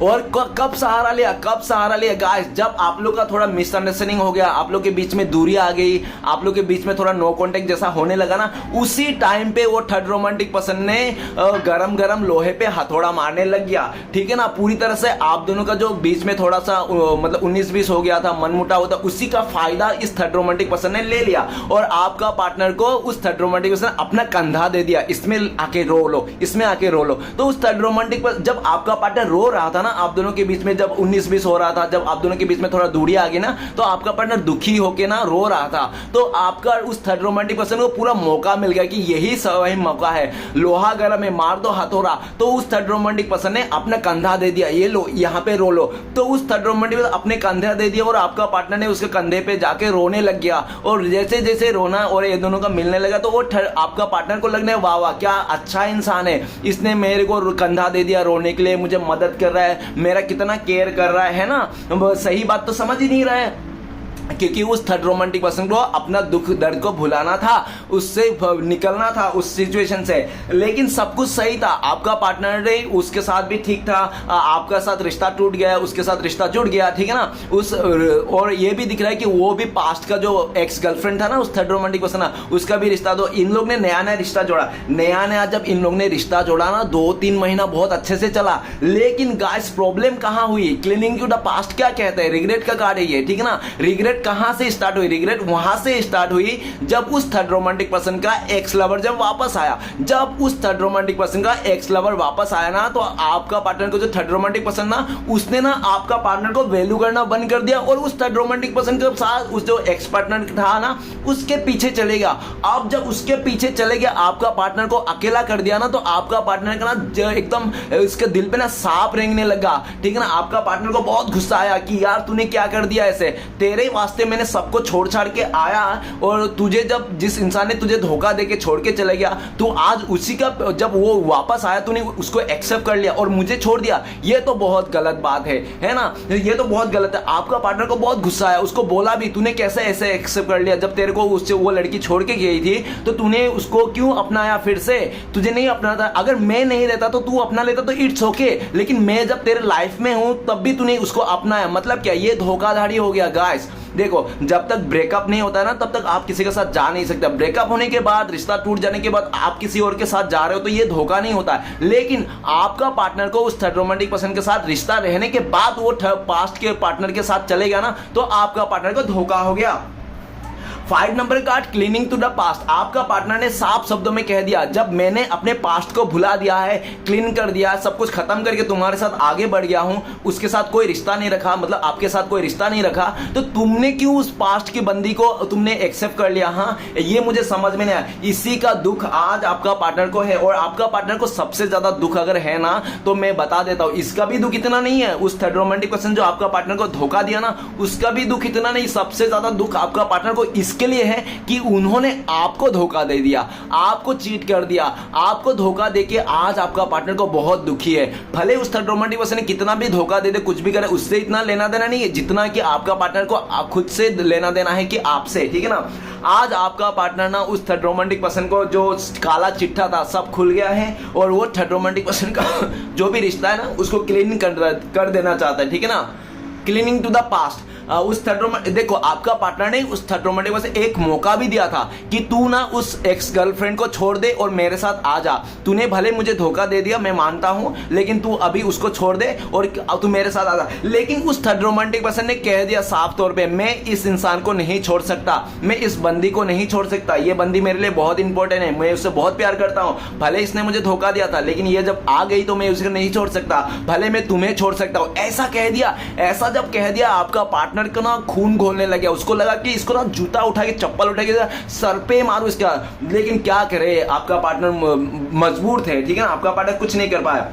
और कब सहारा लिया? कब सहारा लिया गाइस? जब आप लोग का थोड़ा मिसअंडरस्टैंडिंग हो गया, आप लोग के बीच में दूरी आ गई, आप लोग के बीच में थोड़ा नो कांटेक्ट जैसा होने लगा ना, उसी टाइम पे वो थर्ड रोमांटिक पर्सन ने गरम गरम लोहे पे हथौड़ा मारने लग गया, ठीक है ना। पूरी तरह से आप दोनों का जो बीच में थोड़ा सा मतलब 19-20 हो गया था, मनमुटाव होता, उसी का फायदा इस थर्ड रोमांटिक पर्सन ने ले लिया और आपका पार्टनर को उस थर्ड रोमांटिक पर्सन अपना कंधा दे दिया, इसमें आके रो लो, इसमें आके रो लो। तो उस थर्ड रोमांटिक पर जब आपका पार्टनर रो रहा था ना, आप दोनों के बीच में जब 19-20 हो रहा था, जब आप दोनों के बीच में थोड़ा दूरी आ गई ना, तो आपका पार्टनर दुखी होके ना रो रहा था, तो आपका उस थर्ड रोमांटिक पर्सन को पूरा मौका मिल गया कि यही सही मौका है, लोहा गरम है, मार दो हथौड़ा। तो उस थर्ड रोमांटिक पर्सन ने अपना कंधा दे दिया, ये लो यहाँ पे रो लो। तो उस थर्ड रोमांटिक पर्सन अपने कंधा दे दिया और आपका पार्टनर ने उसके कंधे पे जाके रोने लग गया, और जैसे जैसे रोना और ये दोनों का मिलने लगा, तो वो आपका पार्टनर को लगने वाह वाह क्या अच्छा इंसान है, इसने मेरे को कंधा दे दिया रोने के लिए, मुझे मदद कर रहा है, मेरा कितना केयर कर रहा है ना। सही बात तो समझ ही नहीं रहा है, क्योंकि उस थर्ड रोमांटिक पर्सन को अपना दुख दर्द को भुलाना था, उससे निकलना था उस सिचुएशन से। लेकिन सब कुछ सही था, आपका पार्टनर ने उसके साथ भी ठीक था, आपका साथ रिश्ता टूट गया, उसके साथ रिश्ता जुड़ गया, ठीक है ना। और ये भी दिख रहा है कि वो भी पास्ट का जो एक्स गर्लफ्रेंड था ना उस थर्ड रोमांटिक पर्सन ना, उसका भी रिश्ता, तो इन लोग ने नया नया रिश्ता जोड़ा। नया जब इन लोग ने रिश्ता जोड़ा ना, 2-3 महीना बहुत अच्छे से चला, लेकिन गाइस प्रॉब्लम कहां हुई? क्लीनिंग टू द पास्ट क्या कहते हैं? रिग्रेट का कार्ड है ये, ठीक है ना। रिग्रेट रिग्रेट कहां से स्टार्ट हुई? रिग्रेट वहां से स्टार्ट हुई जब उस थर्ड रोमांटिक पर्सन का एक्स लवर जब वापस आया। जब उस थर्ड रोमांटिक पर्सन का एक्स लवर वापस आया ना, तो आपका पार्टनर को जो थर्ड रोमांटिक पर्सन ना, उसने ना आपका पार्टनर को वैल्यू करना बंद कर दिया और उस थर्ड रोमांटिक पर्सन के साथ उस जो एक्स पार्टनर था ना, उसके पीछे चले गया। अब जब उसके पीछे चले गया, आपका पार्टनर को अकेला कर दिया ना, तो आपका पार्टनर का ना एकदम इसके दिल पे ना सांप रेंगने लगा, ठीक है ना। आपका पार्टनर को बहुत गुस्सा आया कि यार तूने क्या कर दिया, ऐसे तेरे वास्ते मैंने सबको छोड़ छाड़ के आया और तुझे जब जिस इंसान ने तुझे धोखा देके छोड़ के चले गया, तू आज उसी का जब वो वापस आया तूने उसको एक्सेप्ट कर लिया और मुझे छोड़ दिया। ये तो बहुत गलत बात है ना, ये तो बहुत गलत है। आपका पार्टनर को बहुत गुस्सा आया, उसको बोला भी तूने कैसे ऐसे एक्सेप्ट कर लिया, जब तेरे को उससे वो लड़की छोड़ के गई थी तो तूने उसको क्यों अपनाया? फिर से तुझे नहीं अपनाना था। अगर मैं नहीं रहता तो तू अपना लेता तो इट्स ओके, लेकिन मैं जब तेरे लाइफ में हूं तब भी तूने उसको अपनाया, मतलब क्या? ये धोखाधड़ी हो गया गाइस। देखो, जब तक ब्रेकअप नहीं होता है ना, तब तक आप किसी के साथ जा नहीं सकते। ब्रेकअप होने के बाद, रिश्ता टूट जाने के बाद आप किसी और के साथ जा रहे हो तो ये धोखा नहीं होता है। लेकिन आपका पार्टनर को उस थर्ड रोमांटिक पर्सन के साथ रिश्ता रहने के बाद वो पास्ट के पार्टनर के साथ चले गया ना, तो आपका पार्टनर को धोखा हो गया। 5 number card, cleaning to the past. आपका पार्टनर ने साफ शब्दों में कह दिया, जब मैंने अपने पास्ट को भुला दिया है, क्लीन कर दिया, सब कुछ खत्म करके तुम्हारे साथ आगे बढ़ गया हूं, उसके साथ कोई रिश्ता नहीं रखा, मतलब आपके साथ कोई रिश्ता नहीं रखा, तो तुमने क्यों उस पास्ट की बंदी को तुमने एक्सेप्ट कर लिया? हाँ, ये मुझे समझ में नहीं आया। इसी का दुख आज आपका पार्टनर को है, और आपका पार्टनर को सबसे ज्यादा दुख अगर है ना, तो मैं बता देता हूं, इसका भी दुख इतना नहीं है। उस थर्ड रोमांटिक पर्सन जो आपका पार्टनर को धोखा दिया ना, उसका भी दुख इतना नहीं। सबसे ज्यादा दुख आपका पार्टनर को इसके लिए है कि उन्होंने आपको धोखा दे दिया, आपको चीट कर दिया। आपको धोखा देके आज आपका पार्टनर को बहुत दुखी है। भले उस थर्ड रोमांटिक पर्सन ने कितना भी धोखा दे दे, कुछ भी करे, उससे इतना लेना देना नहीं है जितना कि आपका पार्टनर को खुद से लेना देना है कि आपसे, ठीक है ना। आज आपका पार्टनर ना उस थर्ड रोमांटिक पर्सन को जो काला चिट्ठा था सब खुल गया है, और वो थर्ड रोमांटिक पर्सन का जो भी रिश्ता है ना, उसको क्लीन कर देना चाहता है, ठीक है ना। Cleaning to the past. उस थर्ड रोमांटिक, देखो आपका पार्टनर ने उस थर्ड रोमांटिक पर्सन से एक मौका भी दिया था कि तू ना उस एक्स गर्लफ्रेंड को छोड़ दे और मेरे साथ आ जा। तूने भले मुझे धोखा दे दिया, मैं मानता हूं, लेकिन तू अभी उसको छोड़ दे और तू मेरे साथ आ जा। लेकिन उस थर्ड रोमांटिक पर्सन ने कह दिया साफ तौर पे, मैं इस इंसान को नहीं छोड़ सकता, मैं इस बंदी को नहीं छोड़ सकता, ये बंदी मेरे लिए बहुत इंपॉर्टेंट है, मैं उससे बहुत प्यार करता हूं। भले इसने मुझे धोखा दिया था, लेकिन ये जब आ गई तो मैं उसे नहीं छोड़ सकता, भले मैं तुम्हें छोड़ सकता हूं। ऐसा कह दिया। ऐसा जब कह दिया, आपका पार्टनर को ना खून घोलने लग गया। उसको लगा कि इसको ना जूता उठा के, चप्पल उठा के सर पे मारू इसका। लेकिन क्या करे, आपका पार्टनर मजबूर थे, ठीक है ना, आपका पार्टनर कुछ नहीं कर पाया।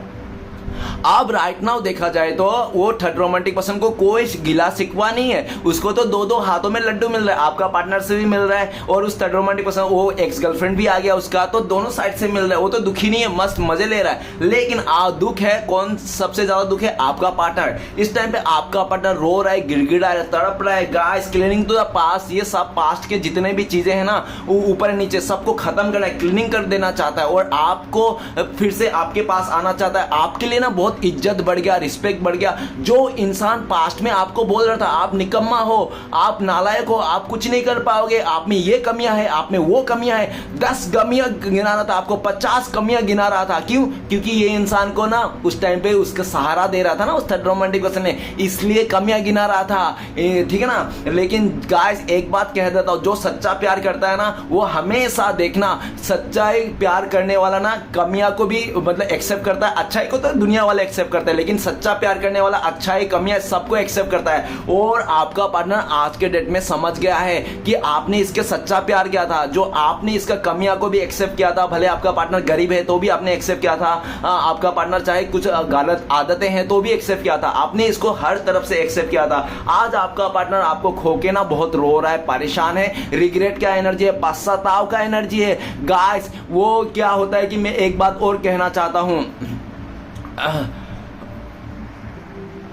अब राइट नाउ देखा जाए तो वो थर्ड रोमांटिक पर्सन को कोई गिला शिकवा नहीं है, उसको तो दो हाथों में लड्डू मिल रहा है, आपका पार्टनर से भी मिल रहा है और उस थर्ड रोमांटिक पर्सन, वो एक्स गर्लफ्रेंड भी आ गया उसका, तो दोनों साइड से मिल रहा है। वो तो दुखी नहीं है, मस्त मजे ले रहा है। लेकिन दुख है कौन? सबसे ज्यादा दुख है आपका पार्टनर। इस टाइम पे आपका पार्टनर रो रहा है, गिड़गिड़ा रहा है, तड़प रहा है। Guys, cleaning to the past, ये सब पास्ट के जितने भी चीजें हैं ना, वो ऊपर नीचे सबको खत्म करना है, क्लीनिंग कर देना चाहता है और आपको फिर से आपके पास आना चाहता है। आपके लिए ना बहुत इज्जत बढ़ गया, रिस्पेक्ट बढ़ गया। जो इंसान पास्ट में आपको बोल रहा था आप निकम्मा हो, आप नालायक हो, आप कुछ नहीं कर पाओगे, आप में ये कमियां है, आप में वो कमियां है, 10 कमियां गिना रहा था, आपको 50 कमियां गिना रहा था। क्यों? क्योंकि ये इंसान को ना उस टाइम पे उसका सहारा दे रहा था ना उस थर्ड रोमांटिक पर्सन ने, इसलिए कमियां गिना रहा था, ठीक है ना। लेकिन गाइस, एक बात कह देता हूं, जो सच्चा प्यार करता है ना, वो हमेशा देखना, सच्चाई प्यार करने वाला ना कमियां को भी मतलब एक्सेप्ट करता है, अच्छाई को तो दुनिया वाले एक्सेप्ट करता है, लेकिन सच्चा प्यार करने वाला अच्छाई कमियां सबको एक्सेप्ट करता है। और आपका पार्टनर आज के डेट में समझ गया है कि आपने इसके सच्चा प्यार किया था, जो आपने इसका कमियां को भी एक्सेप्ट किया था। भले आपका पार्टनर गरीब है तो भी आपने एक्सेप्ट किया था, आपका पार्टनर चाहे कुछ गलत आदतें हैं तो भी एक्सेप्ट किया था, आपने इसको हर तरफ से एक्सेप्ट किया था। आज आपका पार्टनर आपको खो के ना बहुत रो रहा है, परेशान है, रिग्रेट का एनर्जी है, पश्चाताप का एनर्जी है। गाइस, वो क्या होता है कि मैं एक बात और कहना चाहता हूं,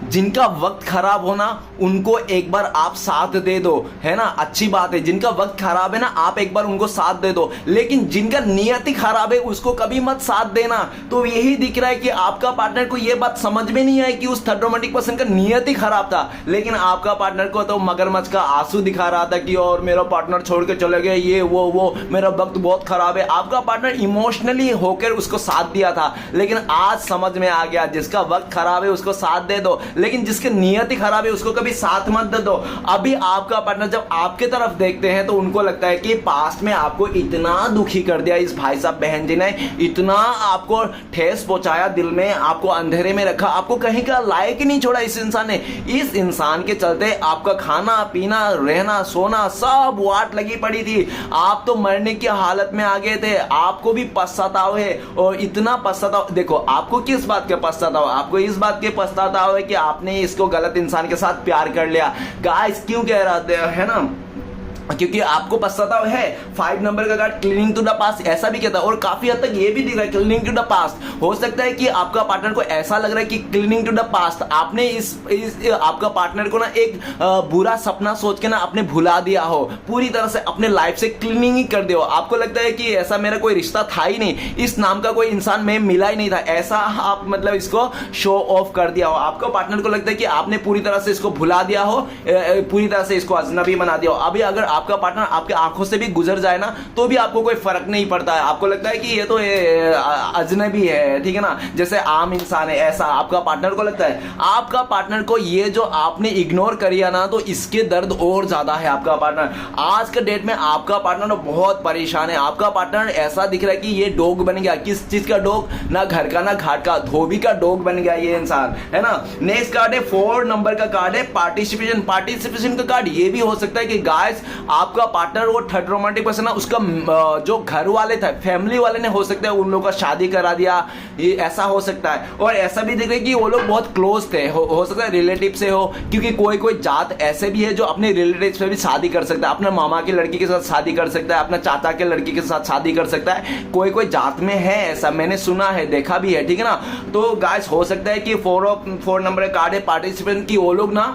जिनका वक्त खराब हो ना, उनको एक बार आप साथ दे दो, है ना, अच्छी बात है। जिनका वक्त खराब है ना, आप एक बार उनको साथ दे दो, लेकिन जिनका नियत ही खराब है उसको कभी मत साथ देना। तो यही दिख रहा है कि आपका पार्टनर को यह बात समझ में नहीं आई कि उस थर्ड रोमांटिक पर्सन का नियत ही खराब था, लेकिन आपका पार्टनर को तो मगरमच्छ का आंसू दिखा रहा था कि और मेरा पार्टनर छोड़ के चले गए, ये वो मेरा वक्त बहुत खराब है। आपका पार्टनर इमोशनली होकर उसको साथ दिया था, लेकिन आज समझ में आ गया जिसका वक्त खराब है उसको साथ दे दो, लेकिन जिसकी नियत ही खराब है उसको कभी साथ मत दे दो। अभी आपका पार्टनर जब आपके तरफ देखते हैं तो उनको लगता है कि पास्ट में आपको इतना दुखी कर दिया इस भाई साहब बहन जी ने, इतना आपको ठेस पहुंचाया दिल में, आपको अंधेरे में रखा, आपको कहीं का लायक ही नहीं छोड़ा इस इंसान ने। इस इंसान के चलते आपका खाना पीना रहना सोना सब वाट लगी पड़ी थी, आप तो मरने की हालत में आ गए थे। आपको भी पछतावा है, और इतना पछतावा, देखो आपको किस बात का पछतावा, आपको इस बात के पछतावा है कि आपने इसको गलत इंसान के साथ प्यार कर लिया। गाइस क्यों कह रहा है ना, क्योंकि आपको पछतावा है। 5 नंबर का card cleaning to the past ऐसा भी कहता है, और काफी हद तक ये भी दिख रहा है क्लीनिंग टू द पास्ट। हो सकता है कि आपका पार्टनर को ऐसा लग रहा है कि क्लीनिंग टू द पास्ट, आपने इस आपका पार्टनर को ना एक बुरा सपना सोच के ना आपने भुला दिया हो, पूरी तरह से अपने लाइफ से क्लीनिंग ही कर दिया हो। आपको लगता है कि ऐसा मेरा कोई रिश्ता था ही नहीं, इस नाम का कोई इंसान में मिला ही नहीं था, ऐसा आप मतलब इसको शो ऑफ कर दिया हो। आपका पार्टनर को लगता है कि आपने पूरी तरह से इसको भुला दिया हो, पूरी तरह से इसको अजनबी बना दिया हो। अभी अगर आपका पार्टनर आपके आंखों से भी गुजर जाए ना तो भी आपको कोई फर्क नहीं पड़ता है, आपको लगता है कि ये तो अजनबी है, ठीक है ना, जैसे आम इंसान है, ऐसा आपका पार्टनर को लगता है। आपका पार्टनर को ये जो आपने इग्नोर करिया ना तो इसके दर्द और ज्यादा है। आपका पार्टनर आज के डेट में आपका पार्टनर बहुत परेशान है। आपका पार्टनर ऐसा दिख रहा है कि ये डॉग बन गया, किस चीज का डॉग, ना घर का ना घाट का, धोबी का डॉग बन गया ये इंसान, है ना। नेक्स्ट कार्ड है 4 नंबर का कार्ड है पार्टिसिपेशन का कार्ड। ये भी हो सकता है कि गाइस आपका पार्टनर वो थर्ड रोमांटिक पर्सन है, उसका जो घर वाले थे फैमिली वाले ने हो सकता है उन लोगों का शादी करा दिया, ये ऐसा हो सकता है। और ऐसा भी दिख रहा है कि वो लोग बहुत क्लोज थे, हो सकता है रिलेटिव से हो, क्योंकि कोई कोई जात ऐसे भी है जो अपने रिलेटिव से भी शादी कर सकता है, अपने मामा की लड़की के साथ शादी कर सकता है, अपने चाचा के लड़की के साथ शादी कर सकता है, कोई कोई जात में है ऐसा, मैंने सुना है देखा भी है, ठीक है ना। तो गाइस हो सकता है कि 4 नंबर कार्ड है पार्टिसिपेंट की, वो लोग ना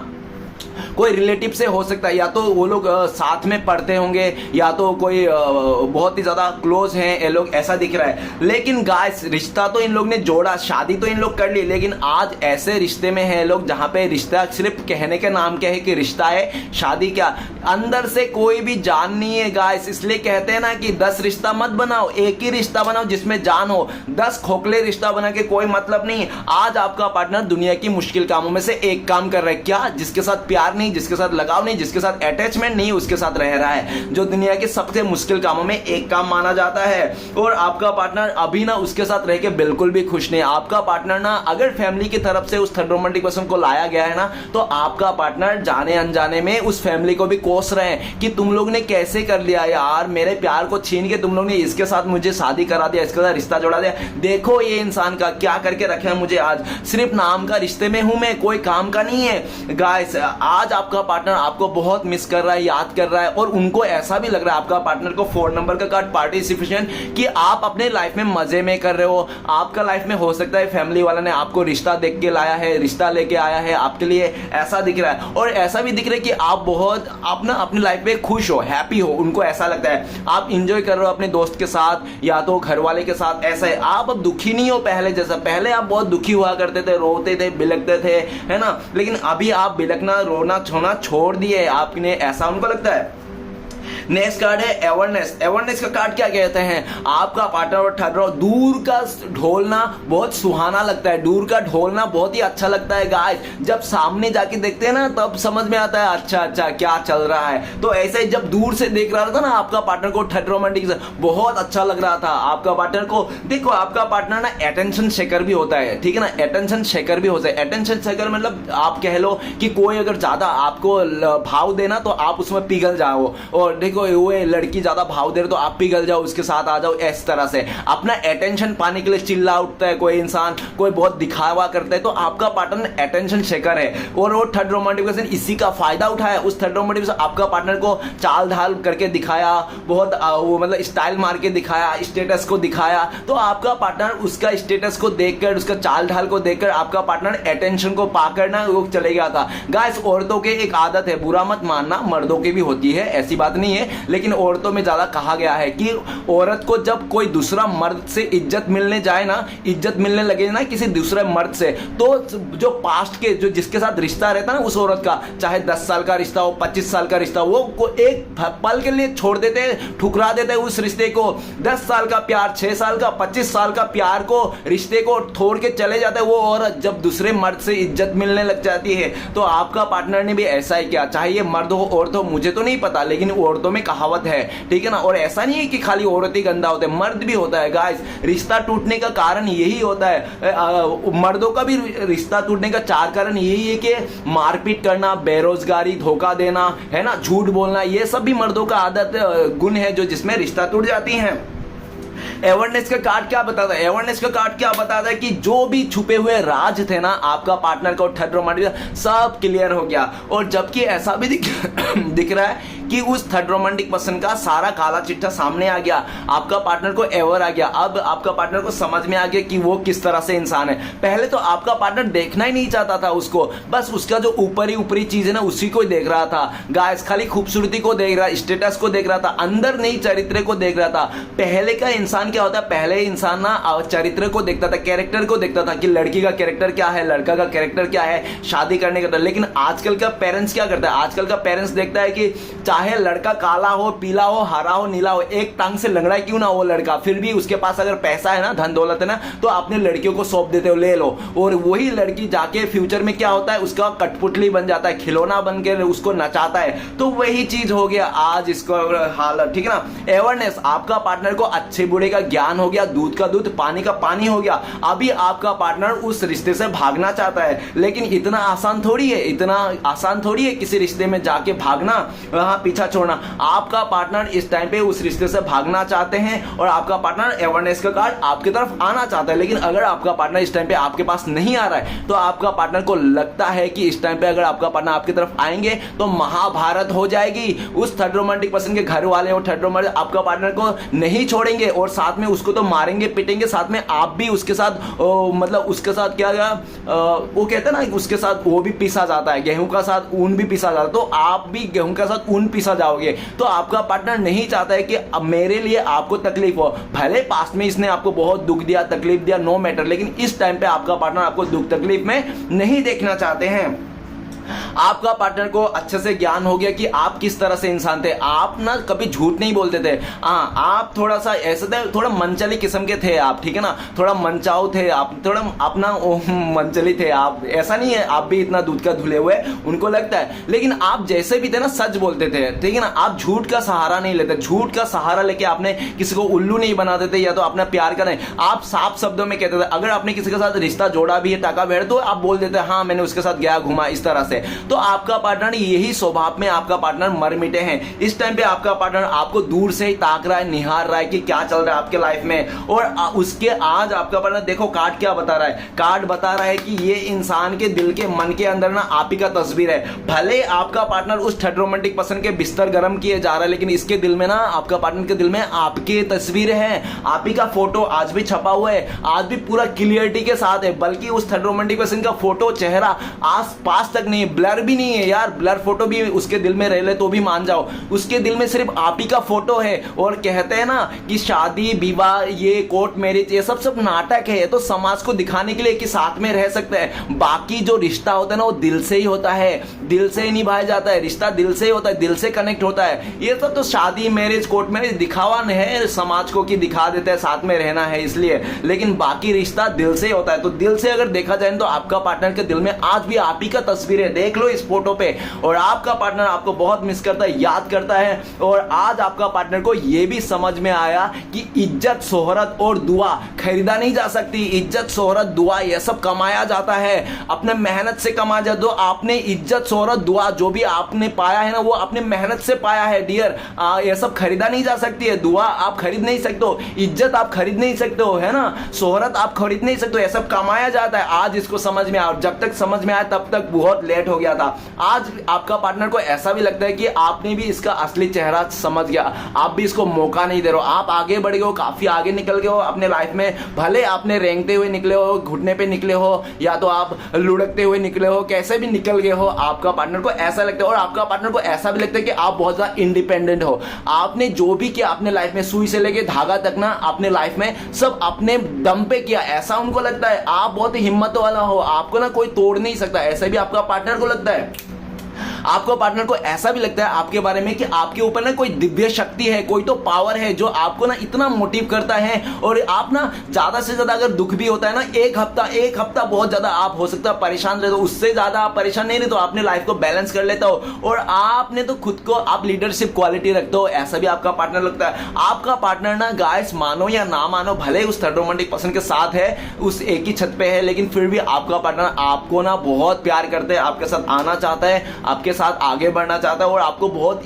कोई रिलेटिव से हो सकता है, या तो वो लोग साथ में पढ़ते होंगे, या तो कोई बहुत ही ज्यादा क्लोज हैं ये लोग, ऐसा दिख रहा है। लेकिन गाइस रिश्ता तो इन लोग ने जोड़ा, शादी तो इन लोग कर ली, लेकिन आज ऐसे रिश्ते में है लोग जहां पे रिश्ता सिर्फ कहने के नाम के है कि रिश्ता है, शादी क्या, अंदर से कोई भी जान नहीं है गाइस। इसलिए कहते हैं ना कि 10 रिश्ता मत बनाओ, एक ही रिश्ता बनाओ जिसमें जान हो। 10 खोखले रिश्ता बना के कोई मतलब नहीं। आज आपका पार्टनर दुनिया की मुश्किल कामों में से एक काम कर रहा है, क्या, जिसके साथ प्यार नहीं, जिसके साथ लगाव नहीं, जिसके साथ अटैचमेंट नहीं, उसके साथ रह रहा है, जो दुनिया के सबसे मुश्किल कामों में एक काम माना जाता है। और आपका पार्टनर अभी ना उसके साथ रह के बिल्कुल भी खुश नहीं। आपका पार्टनर ना अगर फैमिली की तरफ से उस थर्ड रोमांटिक पर्सन को लाया गया है ना, तो आपका पार्टनर जाने अनजाने में उस फैमिली को भी कोस रहे हैं कि तुम लोग ने कैसे कर लिया यार, मेरे प्यार को छीन के तुम लोग ने इसके साथ मुझे शादी करा दिया, इसके साथ रिश्ता जोड़ा दिया, देखो ये इंसान का क्या करके रखे है मुझे, आज सिर्फ नाम का रिश्ते में हूं मैं, कोई काम का नहीं है। गाइस आज आपका पार्टनर आपको बहुत मिस कर रहा है, याद कर रहा है, और उनको ऐसा भी लग रहा है आपका पार्टनर को 4 नंबर का कार्ड पार्टिसिपेशन, कि आप अपने लाइफ में मजे में कर रहे हो। आपका लाइफ में हो सकता है फैमिली वाला ने आपको रिश्ता देख के लाया है, रिश्ता लेके आया है आपके लिए, ऐसा दिख रहा है। और ऐसा भी दिख रहा है कि आप बहुत अपनी लाइफ में खुश हो, हैप्पी हो, उनको ऐसा लगता है आप इंजॉय कर रहे हो अपने दोस्त के साथ या तो घर वाले के साथ, ऐसा है। आप अब दुखी नहीं हो पहले जैसा, पहले आप बहुत दुखी हुआ करते थे, रोते थे, बिलकते थे, है ना, लेकिन अभी आप बिलकना रोना छोड़ना छोड़ दिए आपने, ऐसा उनको लगता है। नेक्स्ट कार्ड है अवेयरनेस का कार्ड क्या कहते हैं, आपका पार्टनर और ठहरो, दूर का ढोलना बहुत सुहाना लगता है, दूर का ढोलना बहुत ही अच्छा लगता है गाइस। जब सामने जाके देखते हैं ना तब समझ में आता है अच्छा क्या चल रहा है। तो ऐसे ही जब दूर से देख रहा था ना आपका पार्टनर को थर्ड रोमांटिक बहुत अच्छा लग रहा था आपका पार्टनर को। देखो आपका पार्टनर ना अटेंशन शेकर भी होता है, ठीक है ना, अटेंशन शेकर भी होता है। अटेंशन शेकर मतलब आप कह लो कि कोई अगर ज्यादा आपको भाव देना तो आप उसमें पिघल जाओ, और देखो वो लड़की ज्यादा भाव दे रही तो आप पिघल जाओ, उसके साथ आ जाओ, इस तरह से अपना अटेंशन पाने के लिए चिल्ला उठता है कोई इंसान, कोई बहुत दिखावा करता है, तो आपका पार्टनर अटेंशन शेकर है। और वो थर्ड रोमांटिक पर्सन इसी का फायदा उठाया, उस थर्ड रोमांटिक पर्सन आपका पार्टनर को चाल ढाल करके दिखाया, बहुत वो मतलब स्टाइल मार के दिखाया, स्टेटस को दिखाया, तो आपका पार्टनर उसका स्टेटस को देखकर, उसका चाल ढाल को देखकर आपका पार्टनर अटेंशन को पाकर ना वो चले गया था। गाइस औरतों के एक आदत है, बुरा मत मानना, मर्दों की भी होती है, ऐसी बात नहीं है, में, लेकिन औरतों में ज्यादा कहा गया है कि औरत को जब कोई दूसरा मर्द से इज्जत मिलने जाए ना, इज्जत मिलने लगे ना किसी दूसरे मर्द से, तो जो पास्ट के जो जिसके साथ रिश्ता रहता है ना उस औरत का, चाहे 10 साल का रिश्ता हो, 25 साल का रिश्ता हो, वो एक पल के लिए छोड़ देते हैं, ठुकरा देते हैं उस रिश्ते को। 10 साल का प्यार, 6 साल का, 25 साल का प्यार को, रिश्ते को छोड़ के चले जाते हैं वो औरत जब दूसरे मर्द से इज्जत मिलने लग जाती है। तो आपका पार्टनर ने भी ऐसा ही किया, चाहे ये मर्द हो औरत हो मुझे तो नहीं पता, लेकिन औरतों में कहावत है, ठीक है ना। और ऐसा नहीं है कि खाली औरत ही गंदा होता है, मर्द भी होता है गाइस। रिश्ता टूटने का कारण यही होता है, मर्दों का भी रिश्ता टूटने का 4 कारण यही है कि मारपीट करना, बेरोजगारी, धोखा देना, है ना, झूठ बोलना, ये सब भी मर्दों का आदत गुण है जो जिसमें रिश्ता टूट जाती हैं। अवेयरनेस का कार्ड क्या बताता है? अवेयरनेस का कार्ड क्या बताता है कि जो भी छुपे हुए राज थे ना आपका पार्टनर को थर्ड रोमांटिक सब क्लियर हो गया। और जबकि ऐसा भी दिख रहा है कि उस थर्ड रोमांटिक पर्सन का सारा काला चिट्ठा सामने आ गया, आपका पार्टनर को एवर आ गया। अब आपका पार्टनर को समझ में आ गया कि वो किस तरह से इंसान है। पहले तो आपका पार्टनर देखना ही नहीं चाहता था उसको, बस उसका जो ऊपरी चीज है ना उसी को देख रहा था गाइस, खाली खूबसूरती को देख रहा, स्टेटस को देख रहा था, अंदर नहीं चरित्र को देख रहा था। पहले का इंसान क्या होता है, पहले इंसान ना चरित्र को देखता था, कैरेक्टर को देखता था कि लड़की का कैरेक्टर क्या है, लड़का का कैरेक्टर क्या है, शादी करने का। लेकिन आजकल का पेरेंट्स क्या करता है, आजकल का पेरेंट्स देखता है कि चाहे लड़का काला हो, पीला हो, हरा हो, नीला हो, एक टांग से लंगड़ा क्यों ना हो लड़का, फिर भी उसके पास अगर पैसा है ना, धन दौलत है ना, तो अपने लड़कियों को सौंप देते हो, ले लो। और वही लड़की जाके फ्यूचर में क्या होता है, उसका कठपुतली बन जाता है, खिलौना बन के उसको नचाता है। तो वही चीज हो गया आज इसको हालत, ठीक है ना। अवेयरनेस, आपका पार्टनर को अच्छे बुरे का ज्ञान हो गया, दूध का दूध, पानी का पानी हो गया। अभी आपका पार्टनर उस रिश्ते से भागना चाहता है, लेकिन इतना आसान थोड़ी है, इतना आसान थोड़ी है किसी रिश्ते में जाके भागना, वहां पीछा छोड़ना। आपका पार्टनर इस टाइम पे उस रिश्ते से भागना चाहते हैं और आपका पार्टनर अवेयरनेस का कार्ड आपकी तरफ आना चाहता है। लेकिन अगर आपका पार्टनर इस टाइम पे आपके पास नहीं आ रहा है, तो आपका पार्टनर को लगता है कि इस टाइम पे अगर आपका पार्टनर आपकी तरफ आएंगे तो महाभारत हो जाएगी। उस थर्ड रोमांटिक पर्सन के घर वाले और थर्ड रोमांटिक आपका पार्टनर को नहीं छोड़ेंगे और साथ में उसको तो मारेंगे पीटेंगे, साथ में आप भी उसके साथ मतलब उसके साथ क्या वो कहते हैं ना, उसके साथ वो भी पीसा जाता है, गेहूं का साथ ऊन भी पीसा जाता है, तो आप भी गेहूं का साथ ऊन पीसा जाओगे। तो आपका पार्टनर नहीं चाहता है कि अब मेरे लिए आपको तकलीफ हो, भले पास्ट में इसने आपको बहुत दुख दिया, तकलीफ दिया, नो मैटर, लेकिन इस टाइम पे आपका पार्टनर आपको दुख तकलीफ में नहीं देखना चाहते हैं। आपका पार्टनर को अच्छे से ज्ञान हो गया कि आप किस तरह से इंसान थे। आप ना कभी झूठ नहीं बोलते थे, हाँ आप थोड़ा सा ऐसे थे, थोड़ा मनचली किस्म के थे आप, ठीक है ना, थोड़ा मनचाऊ थे आप, थोड़ा अपना मनचली थे आप। ऐसा नहीं है आप भी इतना दूध का धुले हुए उनको लगता है, लेकिन आप जैसे भी थे ना सच बोलते थे, ठीक है ना। आप झूठ का सहारा नहीं लेते, झूठ का सहारा लेके आपने किसी को उल्लू नहीं बना देते या तो अपना प्यार का नहीं, आप साफ शब्दों में कहते थे। अगर आपने किसी के साथ रिश्ता जोड़ा भी है टाका भेड़, तो आप बोल देते हाँ मैंने उसके साथ गया घुमा इस तरह से। तो आपका पार्टनर यही स्वभाव में आपका पार्टनर मर मिटे हैं। इस टाइम पे आपका पार्टनर आपको दूर से ही ताक रहा है, निहार रहा है कि क्या चल रहा है आपके लाइफ में। और उसके आज आपका पार्टनर देखो कार्ड क्या बता रहा है, कार्ड बता रहा है कि ये इंसान के दिल के मन के अंदर ना आप ही का तस्वीर है। भले आपका पार्टनर उस थर्ड रोमांटिक पर्सन के बिस्तर गर्म किए जा रहा है, लेकिन इसके दिल में ना, आपका पार्टनर के दिल में आपकी तस्वीर है, आप ही का फोटो आज भी छपा हुआ है, आज भी पूरा क्लियरिटी के साथ है। बल्कि उस थर्ड रोमांटिक पर्सन का फोटो चेहरा आस पास तक नहीं, ब्लर भी नहीं है यार, ब्लर फोटो भी उसके दिल में रह ले तो भी मान जाओ, उसके दिल में सिर्फ आप ही का फोटो है। और कहते हैं ना कि शादी विवाह ये कोर्ट मैरिज ये सब नाटक है, तो समाज को दिखाने के लिए कि साथ में रह सकते हैं। बाकी जो रिश्ता होता है ना वो दिल से ही होता है, दिल से ही निभाया जाता है, रिश्ता दिल से ही होता है, दिल से कनेक्ट होता है। ये सब तो शादी मैरिज कोर्ट मैरिज दिखावा है समाज को कि दिखा देते हैं साथ में रहना है इसलिए, लेकिन बाकी रिश्ता दिल से ही होता है। तो दिल से अगर देखा जाए तो आपका पार्टनर के दिल में आज भी आप ही का तस्वीर है, देख लो इस फोटो पे। और आपका पार्टनर आपको बहुत मिस करता है, याद करता है। और आज आपका पार्टनर को यह भी समझ में आया कि इज्जत शोहरत और दुआ खरीदा नहीं जा सकती। इज्जत शोहरत दुआ यह सब कमाया जाता है, अपने मेहनत से कमाया जाता है। तो आपने इज्जत शोहरत दुआ जो भी आपने पाया है ना वो अपने मेहनत से पाया है डियर। यह सब खरीदा नहीं जा सकती है, दुआ आप खरीद नहीं सकते हो, इज्जत आप खरीद नहीं सकते हो, है ना, शोहरत आप खरीद नहीं सकते हो, यह सब कमाया जाता है। आज इसको समझ में आया, और जब तक समझ में आया तब तक बहुत लेट लेट हो गया था। आज आपका पार्टनर को ऐसा भी लगता है कि आपने भी इसका असली चेहरा समझ गया, आप भी इसको मौका नहीं दे रहे हो, आप आगे बढ़ गए हो, काफी आगे निकल गए हो अपने लाइफ में। भले आपने रेंगते हुए निकले हो, घुटने पे निकले हो, या तो आप लुढ़कते हुए निकले हो, कैसे भी निकल गए हो, आपका पार्टनर को ऐसा लगता है। और आपका पार्टनर को ऐसा भी लगता है कि आप बहुत ज्यादा इंडिपेंडेंट हो। आपने जो भी किया अपने लाइफ में, सुई से लेके धागा तक ना, अपने लाइफ में सब अपने दम पे किया, ऐसा उनको लगता है। आप बहुत ही हिम्मत वाला हो, आपको ना कोई तोड़ नहीं सकता, ऐसा भी आपका पार्टनर को लगता है। आपको पार्टनर को ऐसा भी लगता है आपके बारे में कि आपके ऊपर ना कोई दिव्य शक्ति है, कोई तो पावर है जो आपको ना इतना मोटिव करता है। और आप ना ज्यादा से ज्यादा अगर दुख भी होता है ना, एक हफ्ता बहुत ज्यादा आप हो सकता है परेशान रहते हो, उससे ज्यादा आप परेशान नहीं रहते, तो अपने लाइफ को बैलेंस कर लेता हो। और आपने तो खुद को, आप लीडरशिप क्वालिटी रखते हो, ऐसा भी आपका पार्टनर लगता है। आपका पार्टनर ना गाइस, मानो या ना मानो, भले उस थर्ड रोमांटिक पर्सन के साथ है, उस एक ही छत पे है, लेकिन फिर भी आपका पार्टनर आपको ना बहुत प्यार करते हैं, आपके साथ आना चाहता है, आपके साथ आगे बढ़ना चाहता है और आपको बहुत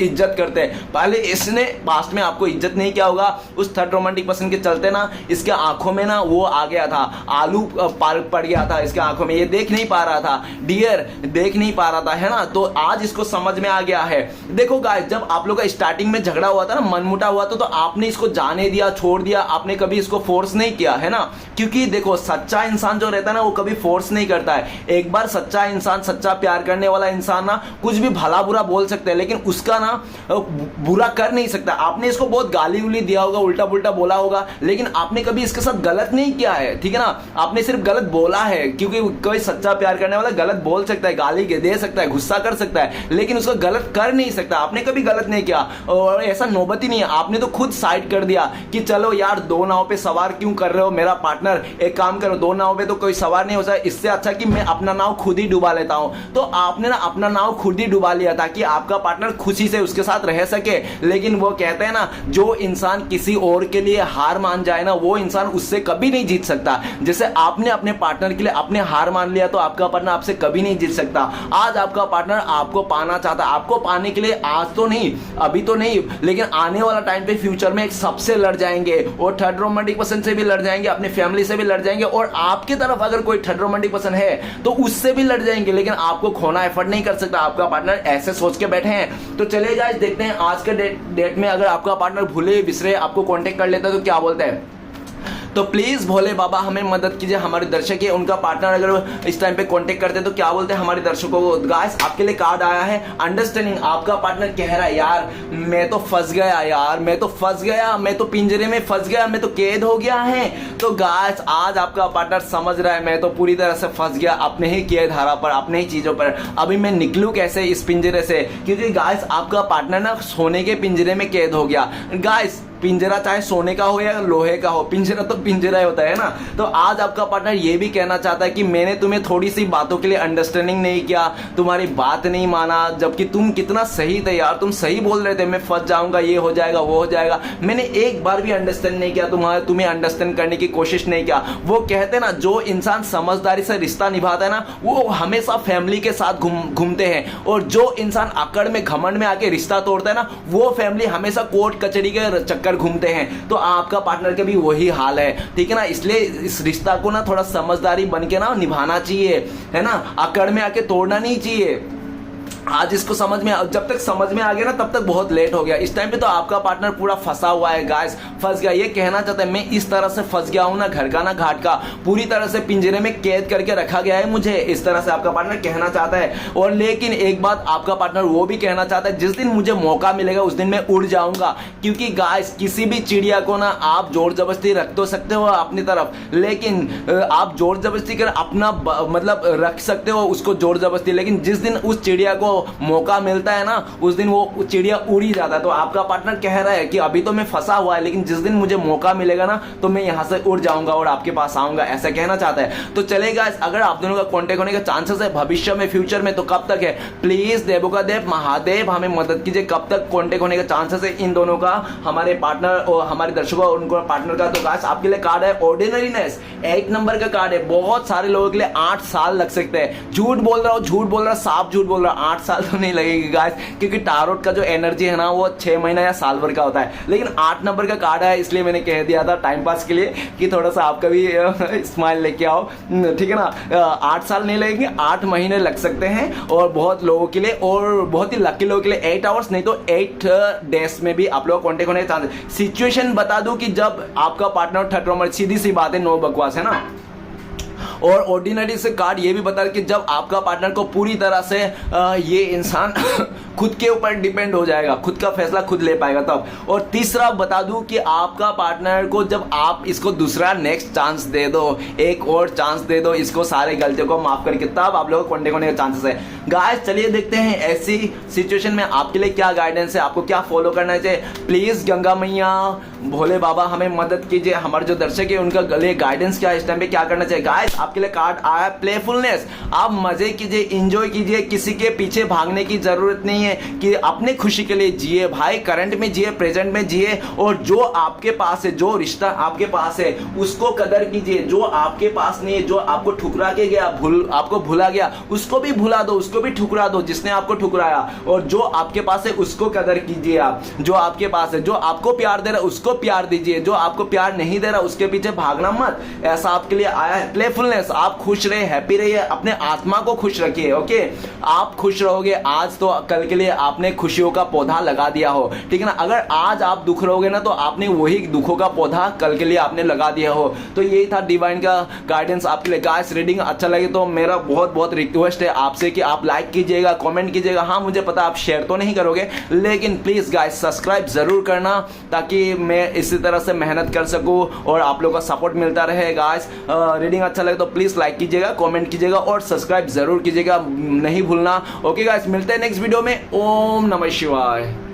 इज्जत करते हैं। पहले इसने पास्ट में आपको इज्जत नहीं किया होगा, उस थर्ड रोमांटिक पर्सन के चलते ना इसके आंखों में ना वो आ गया था, आलू पड़ गया था इसके आंखों में, ये देख नहीं पा रहा था, डियर देख नहीं पा रहा था, है ना। तो आज इसको समझ में आ गया है। देखो गाइस, जब आप लोग का स्टार्टिंग में झगड़ा हुआ था ना, मनमुटा हुआ था, तो आपने इसको जाने दिया, छोड़ दिया, आपने कभी इसको फोर्स नहीं किया, है ना। क्योंकि देखो, सच्चा इंसान जो रहता है ना, वो कभी फोर्स नहीं करता है। एक बार सच्चा इंसान, सच्चा प्यार करने वाला इंसान ना, कुछ भी भला बुरा बोल सकते हैं, लेकिन उसका ना बुरा कर नहीं सकता। आपने इसको बहुत गाली उली दिया होगा, उल्टा पुल्टा बोला होगा, लेकिन आपने कभी इसके साथ गलत नहीं किया है, ठीक है ना। आपने सिर्फ गलत बोला है, क्योंकि कोई सच्चा प्यार करने वाला गलत बोल सकता है, गाली दे सकता है, गुस्सा कर सकता है, लेकिन उसको गलत कर नहीं सकता। आपने कभी गलत नहीं किया, और ऐसा नौबत ही नहीं है। आपने तो खुद साइड कर दिया कि चलो यार, दो नाव पे सवार क्यों कर रहे हो मेरा पार्टनर, एक काम करो, दो नाव पे तो कोई सवार नहीं हो सकता, इससे अच्छा कि मैं अपना नाव खुद ही डुबा लेता हूं। तो आपने ना अपना नाव खुद ही डुबा लिया ताकि आपका पार्टनर खुशी से उसके साथ रह सके। लेकिन वो कहते हैं ना, जो इंसान किसी और के लिए हार मान जाए ना, वो इंसान उससे कभी नहीं जीत सकता। जैसे आपने अपने पार्टनर के लिए अपने हार मान लिया, तो आपका पार्टनर आपसे कभी नहीं जीत सकता। आज आपका पार्टनर आपको पाना चाहता है, आपको पाने के लिए आज तो नहीं, अभी तो नहीं, लेकिन आने वाला टाइम पे फ्यूचर में एक सबसे लड़ जाएंगे, और थर्ड रोमांटिक पर्सन से भी लड़ जाएंगे, अपने फैमिली से भी लड़ जाएंगे, और आपकी तरफ अगर कोई थर्ड रोमांटिक पर्सन है तो उससे भी लड़ जाएंगे, लेकिन आपको खोना एफर्ट नहीं कर सकता। आपका पार्टनर ऐसे सोच के बैठे हैं। तो चलिए गाइस, देखते हैं आज के डेट में अगर आपका पार्टनर भूले बिसरे आपको कांटेक्ट कर लेता है तो क्या बोलता है। तो प्लीज भोले बाबा हमें मदद कीजिए। हमारे दर्शक है, उनका पार्टनर अगर इस टाइम पे कांटेक्ट करते हैं तो क्या बोलते हैं हमारे दर्शकों को। गाइस, आपके लिए कार्ड आया है अंडरस्टैंडिंग। आपका पार्टनर कह रहा है, यार मैं तो फंस गया, यार मैं तो फंस गया, मैं तो पिंजरे में फंस गया, मैं तो कैद हो गया है। तो गाइस, आज आपका पार्टनर समझ रहा है, मैं तो पूरी तरह से फंस गया अपने ही किए धारा पर, अपने ही चीजों पर। अभी मैं निकलूं कैसे इस पिंजरे से, क्योंकि गाइस आपका पार्टनर ना सोने के पिंजरे में कैद हो गया। गाइस, पिंजरा चाहे सोने का हो या लोहे का हो, पिंजरा तो पिंजरा ही होता है ना। तो आज आपका पार्टनर ये भी कहना चाहता है कि मैंने तुम्हें थोड़ी सी बातों के लिए अंडरस्टैंडिंग नहीं किया, तुम्हारी बात नहीं माना, जबकि तुम कितना सही थे यार, तुम सही बोल रहे थे, मैं फंस जाऊंगा, ये हो जाएगा, वो हो जाएगा। मैंने एक बार भी अंडरस्टैंड नहीं किया, तुम्हें अंडरस्टैंड करने की कोशिश नहीं किया। वो कहते हैं ना, जो इंसान समझदारी से रिश्ता निभाता है ना, वो हमेशा फैमिली के साथ घूमते हैं, और जो इंसान अकड़ में घमंड में आके रिश्ता तोड़ता है ना, वो फैमिली हमेशा कोर्ट कचहरी के चक्कर घूमते हैं। तो आपका पार्टनर का भी वही हाल है, ठीक है ना। इसलिए इस रिश्ता को ना थोड़ा समझदारी बन के ना निभाना चाहिए, है ना, अकड़ में आके तोड़ना नहीं चाहिए। आज इसको समझ में, जब तक समझ में आ गया ना तब तक बहुत लेट हो गया। इस टाइम पे तो आपका पार्टनर पूरा फंसा हुआ है गाइस, फंस गया। ये कहना चाहता है, मैं इस तरह से फंस गया हूं ना, घर का ना घाट का, पूरी तरह से पिंजरे में कैद करके रखा गया है मुझे, इस तरह से आपका पार्टनर कहना चाहता है। और लेकिन एक बात आपका पार्टनर वो भी कहना चाहता है, जिस दिन मुझे मौका मिलेगा उस दिन मैं उड़ जाऊंगा। क्योंकि गाइस, किसी भी चिड़िया को ना आप जोर जबरदस्ती रख तो सकते हो अपनी तरफ, लेकिन आप जोर जबरदस्ती कर अपना मतलब रख सकते हो उसको जोर जबरदस्ती, लेकिन जिस दिन उस चिड़िया को मौका मिलता है ना, उस दिन वो चिड़िया उड़ ही जाता है। तो आपका पार्टनर कह रहा है कि अभी तो मैं फंसा हुआ है, लेकिन जिस दिन मुझे मौका मिलेगा ना, तो मैं यहां से उड़ जाऊंगा और आपके पास आऊंगा, ऐसा कहना चाहता है। तो चलेगा, अगर आप दोनों का कांटेक्ट होने का चांसेस है भविष्य में, फ्यूचर में, तो कब तक है। प्लीज देवों का देव महादेव हमें मदद कीजिए, कब तक कांटेक्ट होने का चांसेस है इन दोनों का, हमारे पार्टनर और हमारे दर्शकों और उनको पार्टनर का। तो गाइस, आपके लिए कार्ड है ऑर्डिनरीनेस, 8 नंबर का कार्ड है। बहुत सारे लोगों के लिए 8 साल लग सकते हैं। झूठ बोल रहा हूं, साफ झूठ बोल रहा, 8 साल तो नहीं लगेगी गाइस, क्योंकि टारोट का जो एनर्जी है ना वो 6 महीना या साल भर का होता है। लेकिन 8 नंबर का कार्ड है, इसलिए मैंने कह दिया था टाइम पास के लिए कि थोड़ा सा आपका भी स्माइल लेके आओ, ठीक है ना। 8 साल नहीं लगेंगे, 8 महीने लग सकते हैं, और बहुत लोगों के लिए और बहुत ही लकी लोगों के लिए 8 आवर्स नहीं तो 8 डेज में भी आप लोग कॉन्टेक्ट होने के चांस। सिचुएशन बता दूं कि जब आपका पार्टनर थर्ड रोमांटिक, सीधी सी बात है, नो बकवास है ना। और ऑर्डिनरी से कार्ड ये भी बता कि जब आपका पार्टनर को पूरी तरह से ये इंसान खुद के ऊपर डिपेंड हो जाएगा, खुद का फैसला खुद ले पाएगा तब। और तीसरा बता दूं कि आपका पार्टनर को जब आप इसको दूसरा नेक्स्ट चांस दे दो, एक और चांस दे दो इसको, सारे गलतियों को माफ करके, तब आप लोगों को कॉन्टेक्ट होने के चांसेस है। गाइस चलिए देखते हैं ऐसी सिचुएशन में आपके लिए क्या गाइडेंस है, आपको क्या फॉलो करना चाहिए। प्लीज गंगा मैया, भोले बाबा हमें मदद कीजिए, हमारे जो दर्शक है उनका गले गाइडेंस क्या, इस टाइम पे क्या करना चाहिए। गाइस आपके लिए कार्ड आया प्लेफुलनेस, आप मजे कीजिए, एंजॉय कीजिए, किसी के पीछे भागने की जरूरत नहीं है, कि अपने खुशी के लिए जिए भाई, करंट में जिए, प्रेजेंट में जिए, और जो आपके पास है, जो रिश्ता आपके पास है उसको कदर कीजिए। जो आपके पास नहीं है, जो आपको ठुकरा के गया, आपको भुला गया, उसको भी भुला दो, उसको भी ठुकरा दो जिसने आपको ठुकराया, और जो आपके पास है उसको कदर कीजिए। आप जो आपके पास है, जो आपको प्यार दे रहा है उसको प्यार दीजिए, जो आपको प्यार नहीं दे रहा उसके पीछे भागना मत। ऐसा आपके लिए आया है प्लेफुलनेस। आप खुश रहे, हैप्पी रहिए, अपने आत्मा को खुश रखिए। ओके, आप खुश रहोगे आज तो कल के लिए आपने खुशियों का पौधा लगा दिया हो, ठीक है ना। अगर आज आप दुख रहोगे ना तो आपने वही दुखों का पौधा कल के लिए आपने लगा दिया हो। तो यही था डिवाइन का गाइडेंस आपके लिए। गाइस रीडिंग अच्छा लगे तो मेरा बहुत बहुत रिक्वेस्ट है आपसे कि आप लाइक कीजिएगा, कमेंट कीजिएगा। हाँ मुझे पता आप शेयर तो नहीं करोगे, लेकिन प्लीज गाइस सब्सक्राइब जरूर करना, ताकि मैं इसी तरह से मेहनत कर सकूं और आप लोगों का सपोर्ट मिलता रहे। गाइस रीडिंग अच्छा लगे तो प्लीज लाइक कीजिएगा, कमेंट कीजिएगा और सब्सक्राइब जरूर कीजिएगा, नहीं भूलना। ओके गाइस, मिलते हैं नेक्स्ट वीडियो में। ओम नमः शिवाय।